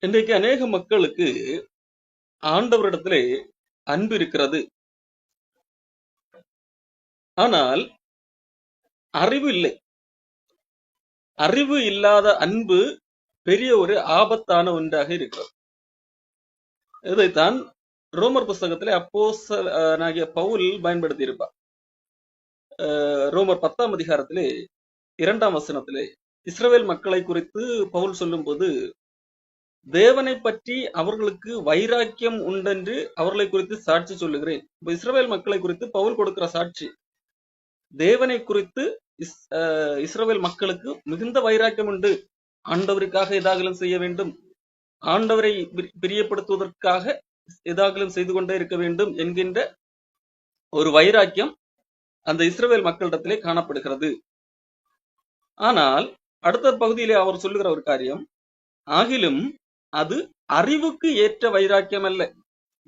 இன்றைக்கு அநேக மக்களுக்கு ஆண்டவரிடத்திலே அன்பு இருக்கிறது. ஆனால் அறிவு இல்லை. அறிவு இல்லாத அன்பு பெரிய ஒரு ஆபத்தான ஒன்றாக இருக்கிறது. இதைத்தான் ரோமர் புஸ்தகத்திலே அப்போஸ்தலனாகிய பவுல் பயன்படுத்தி இருப்பார். ரோமர் 10ஆம் அதிகாரத்திலே 2ஆம் வசனத்திலே இஸ்ரவேல் மக்களை குறித்து பவுல் சொல்லும் போது, தேவனை பற்றி அவர்களுக்கு வைராக்கியம் உண்டென்று அவர்களை குறித்து சாட்சி சொல்லுகிறேன். இப்ப இஸ்ரவேல் மக்களை குறித்து பவுல் கொடுக்கிற சாட்சி, தேவனை குறித்து இஸ்ரவேல் மக்களுக்கு மிகுந்த வைராக்கியம் உண்டு. ஆண்டவருக்காக ஏதாகலும் செய்ய வேண்டும், ஆண்டவரை பிரியப்படுத்துவதற்காக ஏதாகலும் செய்து கொண்டே இருக்க வேண்டும் என்கின்ற ஒரு வைராக்கியம் அந்த இஸ்ரவேல் மக்களிடத்திலே காணப்படுகிறது. ஆனால் அடுத்த பகுதியிலே அவர் சொல்லுகிற ஒரு காரியம், ஆகிலும் அது அறிவுக்கு ஏற்ற வைராக்கியம் அல்ல.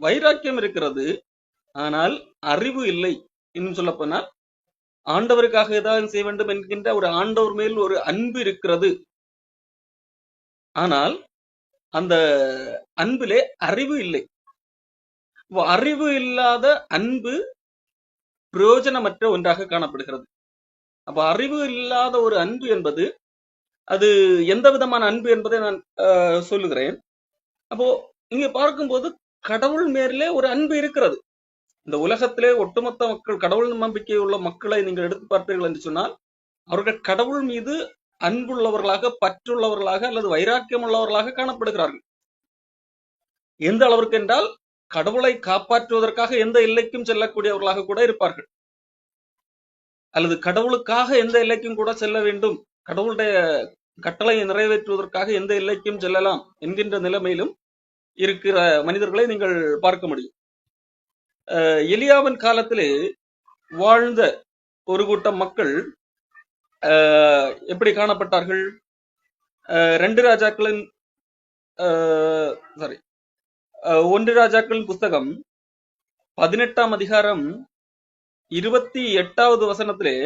வைராக்கியம் இருக்கிறது, ஆனால் அறிவு இல்லை. இன்னும் சொல்ல போனால் ஆண்டவருக்காக ஏதாவது செய்ய வேண்டும் என்கின்ற ஒரு ஆண்டவர் மேல் ஒரு அன்பு இருக்கிறது. ஆனால் அந்த அன்பிலே அறிவு இல்லை. அறிவு இல்லாத அன்பு பிரயோஜனமற்ற ஒன்றாக காணப்படுகிறது. அப்ப அறிவு இல்லாத ஒரு அன்பு என்பது, அது எந்த விதமான அன்பு என்பதை நான் சொல்லுகிறேன். அப்போ இங்க பார்க்கும்போது கடவுள் மேலே ஒரு அன்பு இருக்கிறது. இந்த உலகத்திலே ஒட்டுமொத்த மக்கள், கடவுள் நம்பிக்கை உள்ள மக்களை நீங்கள் எடுத்து பார்த்தீர்கள் என்று சொன்னால், அவர்கள் கடவுள் மீது அன்புள்ளவர்களாக, பற்றுள்ளவர்களாக அல்லது வைராக்கியம் உள்ளவர்களாக காணப்படுகிறார்கள். எந்த அளவிற்கு என்றால், கடவுளை காப்பாற்றுவதற்காக எந்த எல்லைக்கும் செல்லக்கூடியவர்களாக கூட இருப்பார்கள். அல்லது கடவுளுக்காக எந்த எல்லைக்கும் கூட செல்ல வேண்டும், கடவுளுடைய கட்டளையை நிறைவேற்றுவதற்காக எந்த எல்லைக்கும் செல்லலாம் என்கின்ற நிலைமையிலும் இருக்கிற மனிதர்களை நீங்கள் பார்க்க முடியும். எலியாவின் காலத்திலே வாழ்ந்த ஒரு கூட்டம் மக்கள் எப்படி காணப்பட்டார்கள்? 1 ராஜாக்களின் புஸ்தகம் 18ஆம் அதிகாரம் 28வது வசனத்திலே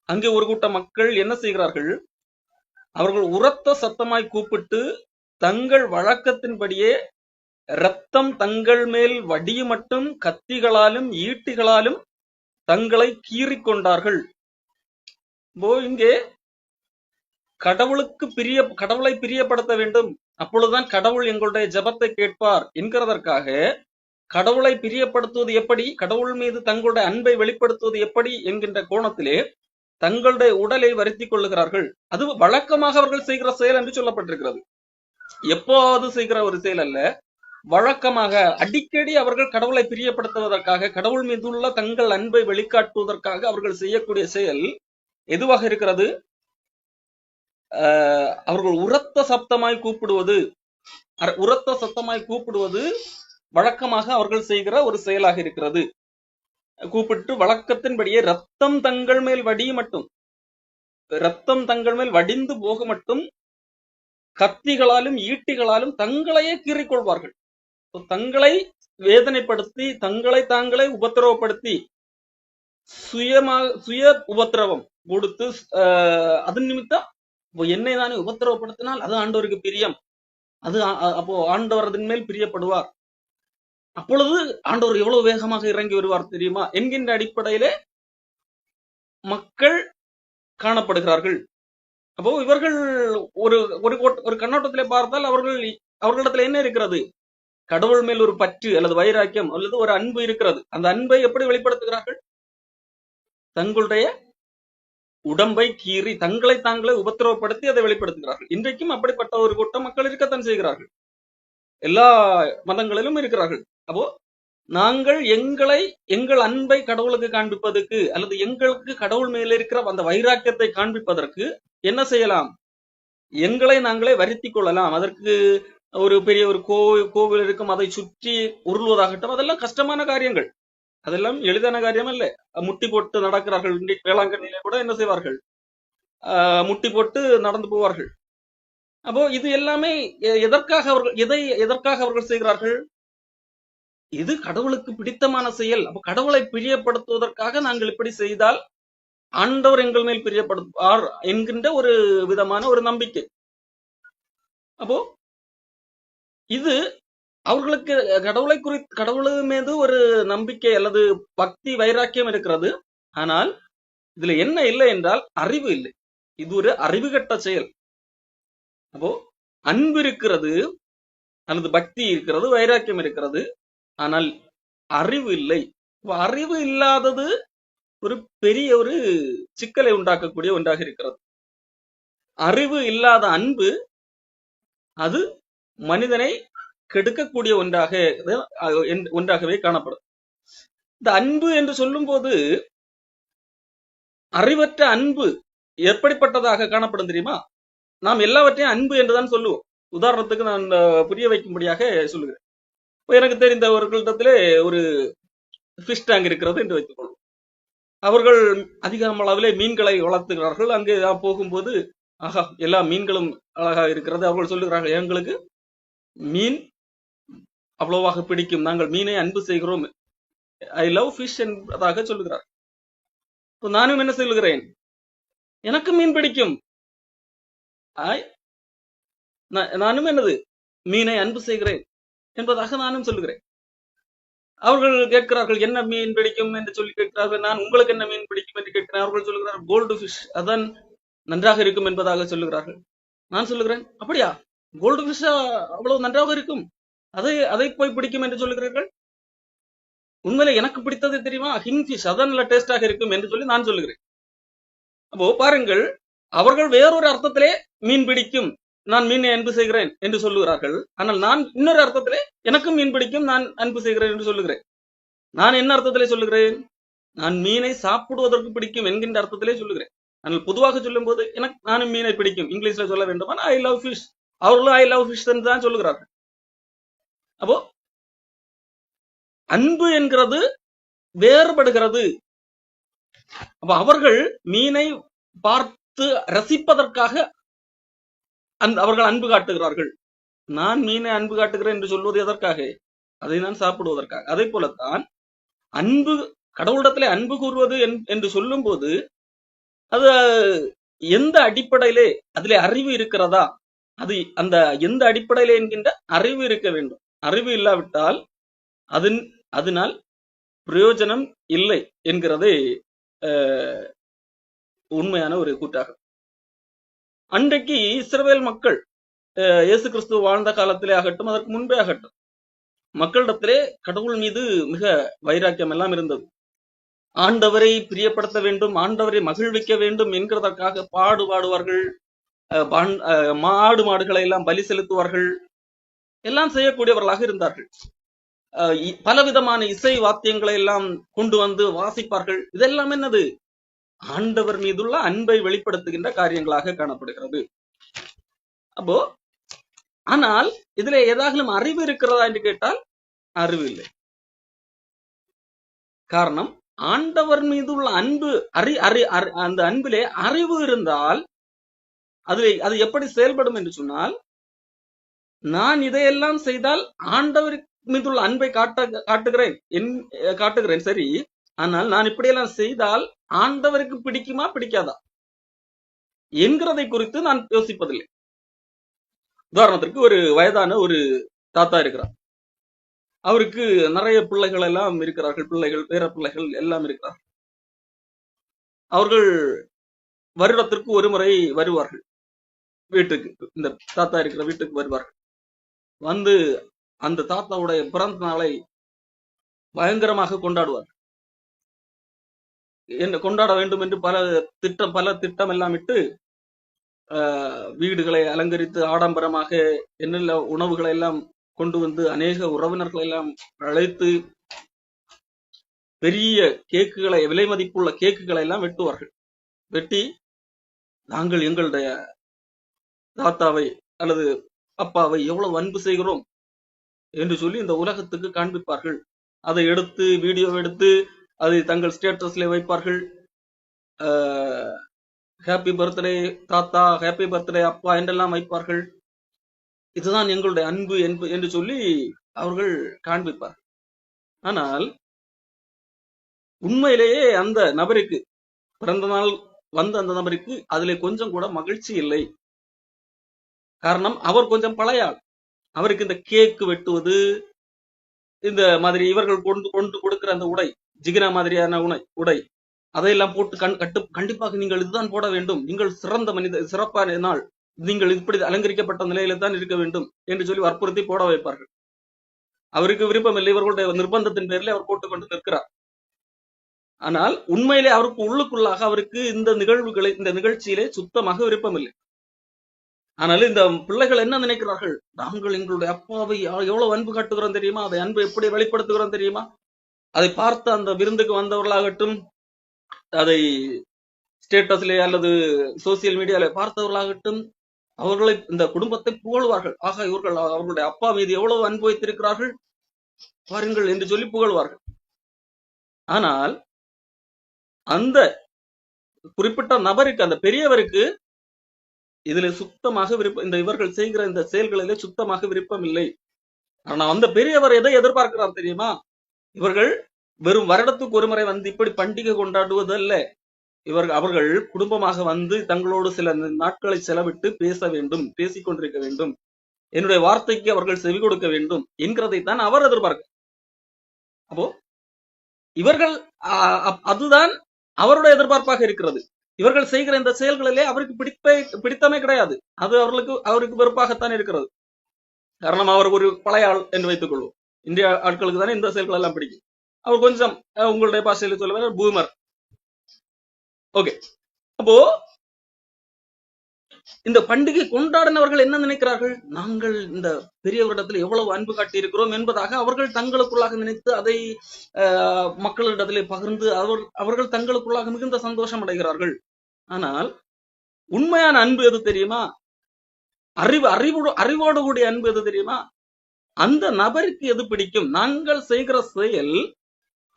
அங்கே ஒரு கூட்டம் மக்கள் என்ன செய்கிறார்கள்? அவர்கள் உரத்த சத்தமாய் கூப்பிட்டு தங்கள் வழக்கத்தின்படியே இரத்தம் தங்கள் மேல் வடியும் மட்டும் கத்திகளாலும் ஈட்டிகளாலும் தங்களை கீறிக்கொண்டார்கள். இங்கே கடவுளை பிரியப்படுத்த வேண்டும், அப்பொழுதுதான் கடவுள் எங்களுடைய ஜெபத்தை கேட்பார் என்கிறதற்காக கடவுளை பிரியப்படுத்துவது எப்படி, கடவுள் மீது தங்களுடைய அன்பை வெளிப்படுத்துவது எப்படி என்கின்ற கோணத்திலே தங்களுடைய உடலை வருத்திக் கொள்ளுகிறார்கள். அது வழக்கமாக அவர்கள் செய்கிற செயல் என்று சொல்லப்பட்டிருக்கிறது. எப்போது செய்கிற ஒரு செயல் அல்ல, வழக்கமாக அடிக்கடி அவர்கள் கடவுளை பிரியப்படுத்துவதற்காக, கடவுள் மீதுள்ள தங்கள் அன்பை வெளிக்காட்டுவதற்காக அவர்கள் செய்யக்கூடிய செயல் எதுவாக இருக்கிறது? அவர்கள் உரத்த சத்தமாய் கூப்பிடுவது வழக்கமாக அவர்கள் செய்கிற ஒரு செயலாக இருக்கிறது. கூப்பிட்டு வழக்கத்தின்படியே ரத்தம் தங்கள் மேல் வடிந்து போக மட்டும் கத்திகளாலும் ஈட்டிகளாலும் தங்களையே கீறிக்கொள்வார்கள். தங்களை வேதனைப்படுத்தி, தங்களை தாங்களே உபத்திரவப்படுத்தி, சுய உபத்திரவம் கொடுத்து, அதன் நிமித்தம் என்னை தானே உபத்திரவப்படுத்தினால் அது ஆண்டவருக்கு பிரியம், அது அப்போ ஆண்டவர் அதன் மேல் பிரியப்படுவார், அப்பொழுது ஆண்டவர் எவ்வளவு வேகமாக இறங்கி வருவார் தெரியுமா என்கின்ற அடிப்படையிலே மக்கள் காணப்படுகிறார்கள். அப்போ இவர்கள் ஒரு கண்ணோட்டத்திலே பார்த்தால் அவர்களிடத்துல என்ன இருக்கிறது? கடவுள் மேல் ஒரு பற்று அல்லது வைராக்கியம் அல்லது ஒரு அன்பு இருக்கிறது. அந்த அன்பை எப்படி வெளிப்படுத்துகிறார்கள்? தங்களுடைய உடம்பை கீறி தங்களை தாங்களே உபத்திரவப்படுத்தி அதை வெளிப்படுத்துகிறார்கள். இன்றைக்கும் அப்படிப்பட்ட ஒரு கூட்டம் மக்கள் இருக்கத்தான் செய்கிறார்கள். எல்லா மதங்களிலும் இருக்கிறார்கள். அப்போ நாங்கள் எங்கள் அன்பை கடவுளுக்கு காண்பிப்பதற்கு அல்லது எங்களுக்கு கடவுள் மேல இருக்கிற அந்த வைராக்கியத்தை காண்பிப்பதற்கு என்ன செய்யலாம்? எங்களை நாங்களே வருத்திக் கொள்ளலாம். அதற்கு ஒரு பெரிய ஒரு கோவில் இருக்கும், அதை சுற்றி உருள்வதாகட்டும், அதெல்லாம் கஷ்டமான காரியங்கள், அதெல்லாம் எளிதான காரியம் அல்ல. முட்டி போட்டு நடக்கிறார்கள். வேளாங்கண்ணிலே கூட என்ன செய்வார்கள்? முட்டி போட்டு நடந்து போவார்கள். அப்போ இது எல்லாமே எதற்காக அவர்கள் செய்கிறார்கள்? இது கடவுளுக்கு பிடித்தமான செயல். அப்போ கடவுளை பிரியப்படுத்துவதற்காக நாங்கள் இப்படி செய்தால் ஆண்டவர் எங்கள் மேல் பிரியப்படுவார் என்கின்ற ஒரு விதமான ஒரு நம்பிக்கை. அப்போ இது அவர்களுக்கு கடவுள் மீது ஒரு நம்பிக்கை அல்லது பக்தி வைராக்கியம் இருக்கிறது. ஆனால் இதுல என்ன இல்லை என்றால் அறிவு இல்லை. இது ஒரு அறிவு கட்ட செயல். அப்போ அன்பு இருக்கிறது அல்லது பக்தி இருக்கிறது, வைராக்கியம் இருக்கிறது, ஆனால் அறிவு இல்லை. அறிவு இல்லாதது ஒரு பெரிய ஒரு சிக்கலை உண்டாக்கக்கூடிய ஒன்றாக இருக்கிறது. அறிவு இல்லாத அன்பு அது மனிதனை கெடுக்கக்கூடிய ஒன்றாகவே காணப்படும். இந்த அன்பு என்று சொல்லும் போது அறிவற்ற அன்பு எப்படிப்பட்டதாக காணப்படும் தெரியுமா? நாம் எல்லாவற்றையும் அன்பு என்றுதான் சொல்லுவோம். உதாரணத்துக்கு நான் புரிய வைக்கும்படியாக சொல்லுகிறேன். இப்போ எனக்கு தெரிந்தவர்களிடத்திலே ஒரு ஃபிஷ் டேங்க் இருக்கிறது என்று வைத்துக் கொள்வோம். அவர்கள் அதிக அளவிலே மீன்களை வளர்த்துகிறார்கள். அங்கே போகும்போது ஆஹா, எல்லா மீன்களும் அழகாக இருக்கிறது. அவர்கள் சொல்லுகிறார்கள், எங்களுக்கு மீன் அவ்வளவாக பிடிக்கும், நாங்கள் மீனை அன்பு செய்கிறோம், ஐ லவ் ஃபிஷ் என்பதாக சொல்லுகிறார். நானும் என்ன சொல்லுகிறேன், எனக்கு மீன் பிடிக்கும், நானும் என்னது மீனை அன்பு செய்கிறேன் என்பதாக நானும் சொல்லுகிறேன். அவர்கள் கேட்கிறார்கள், என்ன மீன் பிடிக்கும் என்று சொல்லி கேட்கிறார்கள். நான் உங்களுக்கு என்ன மீன் பிடிக்கும் என்று கேட்கிறேன். அவர்கள் சொல்லுகிறார்கள், கோல்டு ஃபிஷ், அதான் நன்றாக இருக்கும் என்பதாக சொல்லுகிறார்கள். நான் சொல்லுகிறேன், அப்படியா, கோல்டு ஃபிஷ் அவ்வளவு நன்றாக இருக்கும், அதை போய் பிடிக்கும் என்று சொல்லுகிறீர்கள்? உண்மையில எனக்கு பிடித்தது தெரியுமா, கிங் ஃபிஷ், அதான் நல்ல டேஸ்டாக இருக்கும் என்று சொல்லி நான் சொல்லுகிறேன். அப்போ பாருங்கள், அவர்கள் வேறொரு அர்த்தத்திலே மீன் பிடிக்கும், நான் மீனை அன்பு செய்கிறேன் என்று சொல்லுகிறார்கள். ஆனால் நான் இன்னொரு அர்த்தத்திலே எனக்கும் மீன் பிடிக்கும், நான் அன்பு செய்கிறேன் என்று சொல்லுகிறேன். நான் என்ன அர்த்தத்திலே சொல்லுகிறேன்? நான் மீனை சாப்பிடுவதற்கு பிடிக்கும் என்கின்ற அர்த்தத்திலே சொல்லுகிறேன். ஆனால் பொதுவாக சொல்லும் போது நானும் மீனை பிடிக்கும், இங்கிலீஷ்ல சொல்ல வேண்டுமா, ஐ லவ் ஃபிஷ், அவர்களும் ஐ லவ் ஃபிஷ் தான் சொல்லுகிறார்கள். அப்போ அன்பு என்கிறது வேறுபடுகிறது. அப்ப அவர்கள் மீனை பார்த்து ரசிப்பதற்காக அவர்கள் அன்பு காட்டுகிறார்கள். நான் மீனை அன்பு காட்டுகிறேன் என்று சொல்வது எதற்காக? அதை நான் சாப்பிடுவதற்காக. அதே போலத்தான் அன்பு, கடவுளிடத்திலே அன்பு கூறுவது என்று சொல்லும் போது அது எந்த அடிப்படையிலே அதிலே அறிவு இருக்கிறதா, அது அந்த எந்த அடிப்படையிலே என்கின்ற அறிவு இருக்க வேண்டும். அறிவு இல்லாவிட்டால் அதனால் பிரயோஜனம் இல்லை என்கிறதே உண்மையான ஒரு கூட்டாகும். அன்றைக்கு இஸ்ரவேல் மக்கள் இயேசு கிறிஸ்து வாழ்ந்த காலத்திலே ஆகட்டும், அதற்கு முன்பே ஆகட்டும், மக்களிடத்திலே கடவுள் மீது மிக வைராக்கியம் எல்லாம் இருந்தது. ஆண்டவரை பிரியப்படுத்த வேண்டும், ஆண்டவரை மகிழ்விக்க வேண்டும் என்கிறதற்காக பாடுவார்கள், மாடுகளை எல்லாம் பலி செலுத்துவார்கள், எல்லாம் செய்யக்கூடியவர்களாக இருந்தார்கள். பலவிதமான இசை வாத்தியங்களை எல்லாம் கொண்டு வந்து வாசிப்பார்கள். இதெல்லாம் என்னது? ஆண்டவர் மீதுள்ள அன்பை வெளிப்படுத்துகின்ற காரியங்களாக காணப்படுகிறது. அப்போ ஆனால் இதுல ஏதாகலும் அறிவு இருக்கிறதா என்று கேட்டால் அறிவு இல்லை. காரணம், ஆண்டவர் மீதுள்ள அன்பு, அந்த அன்பிலே அறிவு இருந்தால் அது எப்படி செயல்படும் என்று சொன்னால், நான் இதையெல்லாம் செய்தால் ஆண்டவர் மீதுள்ள அன்பை காட்டுகிறேன் சரி, ஆனால் நான் இப்படியெல்லாம் செய்தால் ஆண்டவருக்கு பிடிக்குமா பிடிக்காதா என்கிறதை குறித்து நான் யோசிப்பதில்லை. உதாரணத்திற்கு ஒரு வயதான ஒரு தாத்தா இருக்கிறார். அவருக்கு நிறைய பிள்ளைகள் எல்லாம் இருக்கிறார்கள், பிள்ளைகள், பேர பிள்ளைகள் எல்லாம் இருக்கிறார்கள். அவர்கள் வருடத்திற்கு ஒரு முறை வருவார்கள் வீட்டுக்கு, இந்த தாத்தா இருக்கிற வீட்டுக்கு வருவார்கள். வந்து அந்த தாத்தாவுடைய பிறந்த நாளை பயங்கரமாக கொண்டாடுவார். என்ன கொண்டாட வேண்டும் என்று பல திட்டம் எல்லாம் இட்டு வீடுகளை அலங்கரித்து ஆடம்பரமாக என்னென்ன உணவுகளை எல்லாம் கொண்டு வந்து அநேக உறவினர்களை எல்லாம் அழைத்து பெரிய கேக்குகளை, விலை மதிப்புள்ள கேக்குகளை எல்லாம் வெட்டுவார்கள். வெட்டி நாங்கள் எங்களுடைய தாத்தாவை அல்லது அப்பாவை எவ்வளவு அன்பு செய்கிறோம் என்று சொல்லி இந்த உலகத்துக்கு காண்பிப்பார்கள். அதை எடுத்து வீடியோ எடுத்து அதை தங்கள் ஸ்டேட்டஸ்ல வைப்பார்கள். ஹாப்பி பர்த்டே தாத்தா, ஹாப்பி பர்த்டே அப்பா என்றெல்லாம் வைப்பார்கள். இதுதான் எங்களுடைய அன்பு என்று சொல்லி அவர்கள் காண்பிப்பார். ஆனால் உண்மையிலேயே அந்த நபருக்கு, பிறந்த நாள் வந்த அந்த நபருக்கு அதிலே கொஞ்சம் கூட மகிழ்ச்சி இல்லை. காரணம், அவர் கொஞ்சம் பழைய ஆள். அவருக்கு இந்த கேக்கு வெட்டுவது, இந்த மாதிரி இவர்கள் கொண்டு கொண்டு கொடுக்கிற அந்த உடை, ஜிகினா மாதிரியான உடை அதையெல்லாம் போட்டு கண்டிப்பாக நீங்கள் இதுதான் போட வேண்டும், நீங்கள் சிறந்த சிறப்பான நாள், நீங்கள் இப்படி அலங்கரிக்கப்பட்ட நிலையில தான் இருக்க வேண்டும் என்று சொல்லி வற்புறுத்தி போட வைப்பார்கள். அவருக்கு விருப்பம் இல்லை, இவர்களுடைய நிர்பந்தத்தின் பேரில் அவர் போட்டுக்கொண்டு நிற்கிறார். ஆனால் உண்மையிலே அவருக்கு உள்ளுக்குள்ளாக அவருக்கு இந்த நிகழ்ச்சியிலே சுத்தமாக விருப்பம் இல்லை. ஆனால் இந்த பிள்ளைகள் என்ன நினைக்கிறார்கள், நாங்கள் எங்களுடைய அப்பாவை எவ்வளவு அன்பு காட்டுகிறோம் தெரியுமா, அதை அன்பு எப்படி வெளிப்படுத்துகிறோம் தெரியுமா, அதை பார்த்து அந்த விருந்துக்கு வந்தவர்களாகட்டும், அதை ஸ்டேட்டஸ்ல அல்லது சோசியல் மீடியால பார்த்தவர்களாகட்டும், அவர்களை இந்த குடும்பத்தை புகழ்வார்கள். ஆக இவர்கள் அவர்களுடைய அப்பா மீது எவ்வளவு அன்பு வைத்திருக்கிறார்கள் பாருங்கள் என்று சொல்லி புகழ்வார்கள். ஆனால் அந்த குறிப்பிட்ட நபருக்கு, அந்த பெரியவருக்கு இதுல சுத்தமாக விருப்பம், இந்த இவர்கள் செய்கிற இந்த செயல்களிலே சுத்தமாக விருப்பம் இல்லை. ஆனா அந்த பெரியவர் எதை எதிர்பார்க்கிறார் தெரியுமா, இவர்கள் வெறும் வருடத்துக்கு ஒரு முறை வந்து இப்படி பண்டிகை கொண்டாடுவதல்ல, அவர்கள் குடும்பமாக வந்து தங்களோடு சில நாட்களை செலவிட்டு பேச வேண்டும், பேசிக்கொண்டிருக்க வேண்டும், என்னுடைய வார்த்தைக்கு அவர்கள் செவி கொடுக்க வேண்டும் என்கிறதைத்தான் அவர் எதிர்பார்க்க. அப்போ இவர்கள் அதுதான் அவருடைய எதிர்பார்ப்பாக இருக்கிறது. இவர்கள் செய்கிற இந்த செயல்களிலே அவருக்கு பிடித்தமே கிடையாது. அது அவருக்கு வெறுப்பாகத்தான் இருக்கிறது. காரணம், அவர் ஒரு பழைய ஆள் என்று வைத்துக் கொள்வோம். இந்திய ஆட்களுக்கு தானே இந்த செயல்கள் எல்லாம் பிடிக்கும். அவர் கொஞ்சம் உங்களுடைய பாஷையில் சொல்லுவார் பூமர். ஓகே, அப்போ இந்த பண்டிகை கொண்டாடினவர்கள் என்ன நினைக்கிறார்கள், நாங்கள் இந்த பெரியவரிடத்தில் எவ்வளவு அன்பு காட்டி இருக்கிறோம் என்பதாக அவர்கள் தங்களுக்குள்ளாக நினைத்து அதை மக்களிடத்திலே பகிர்ந்து அவர்கள் தங்களுக்குள்ளாக மிகுந்த சந்தோஷம் அடைகிறார்கள். ஆனால் உண்மையான அன்பு எது தெரியுமா, அறிவோடு கூடிய அன்பு எது தெரியுமா, அந்த நபருக்கு எது பிடிக்கும், நாங்கள் செய்கிற செயல்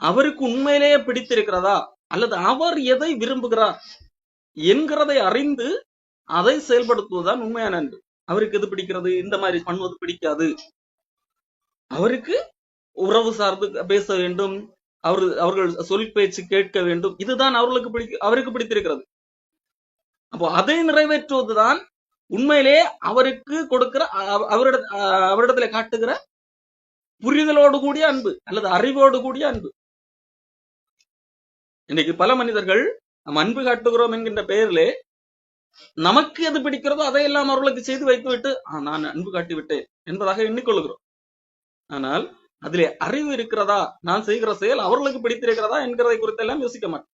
அவருக்கு உண்மையிலேயே பிடித்திருக்கிறதா அல்லது அவர் எதை விரும்புகிறார் என்கிறதை அறிந்து அதை செயல்படுத்துவதுதான் உண்மையான அன்பு. அவருக்கு எது பிடிக்கிறது, இந்த மாதிரி பண்ணுவது பிடிக்காது, அவருக்கு உறவு சார்ந்து பேச வேண்டும், அவர்கள் சொல் பேச்சு கேட்க வேண்டும், இதுதான் அவருக்கு பிடித்திருக்கிறது. அப்போ அதை நிறைவேற்றுவதுதான் உண்மையிலே அவருக்கு கொடுக்கிற அவரிடத்துல காட்டுகிற புரிதலோடு கூடிய அன்பு அல்லது அறிவோடு கூடிய அன்பு. இன்னைக்கு பல மனிதர்கள் நம்ம அன்பு காட்டுகிறோம் என்கின்ற பெயரிலே நமக்கு எது பிடிக்கிறதோ அதையெல்லாம் அவர்களுக்கு செய்து வைத்துவிட்டு நான் அன்பு காட்டி விட்டேன் என்பதாக எண்ணிக்கொள்கிறோம். ஆனால் அதிலே அறிவு இருக்கிறதா, நான் செய்கிற செயல் அவர்களுக்கு பிடித்திருக்கிறதா என்கிறதை குறித்தெல்லாம் யோசிக்க மாட்டேன்.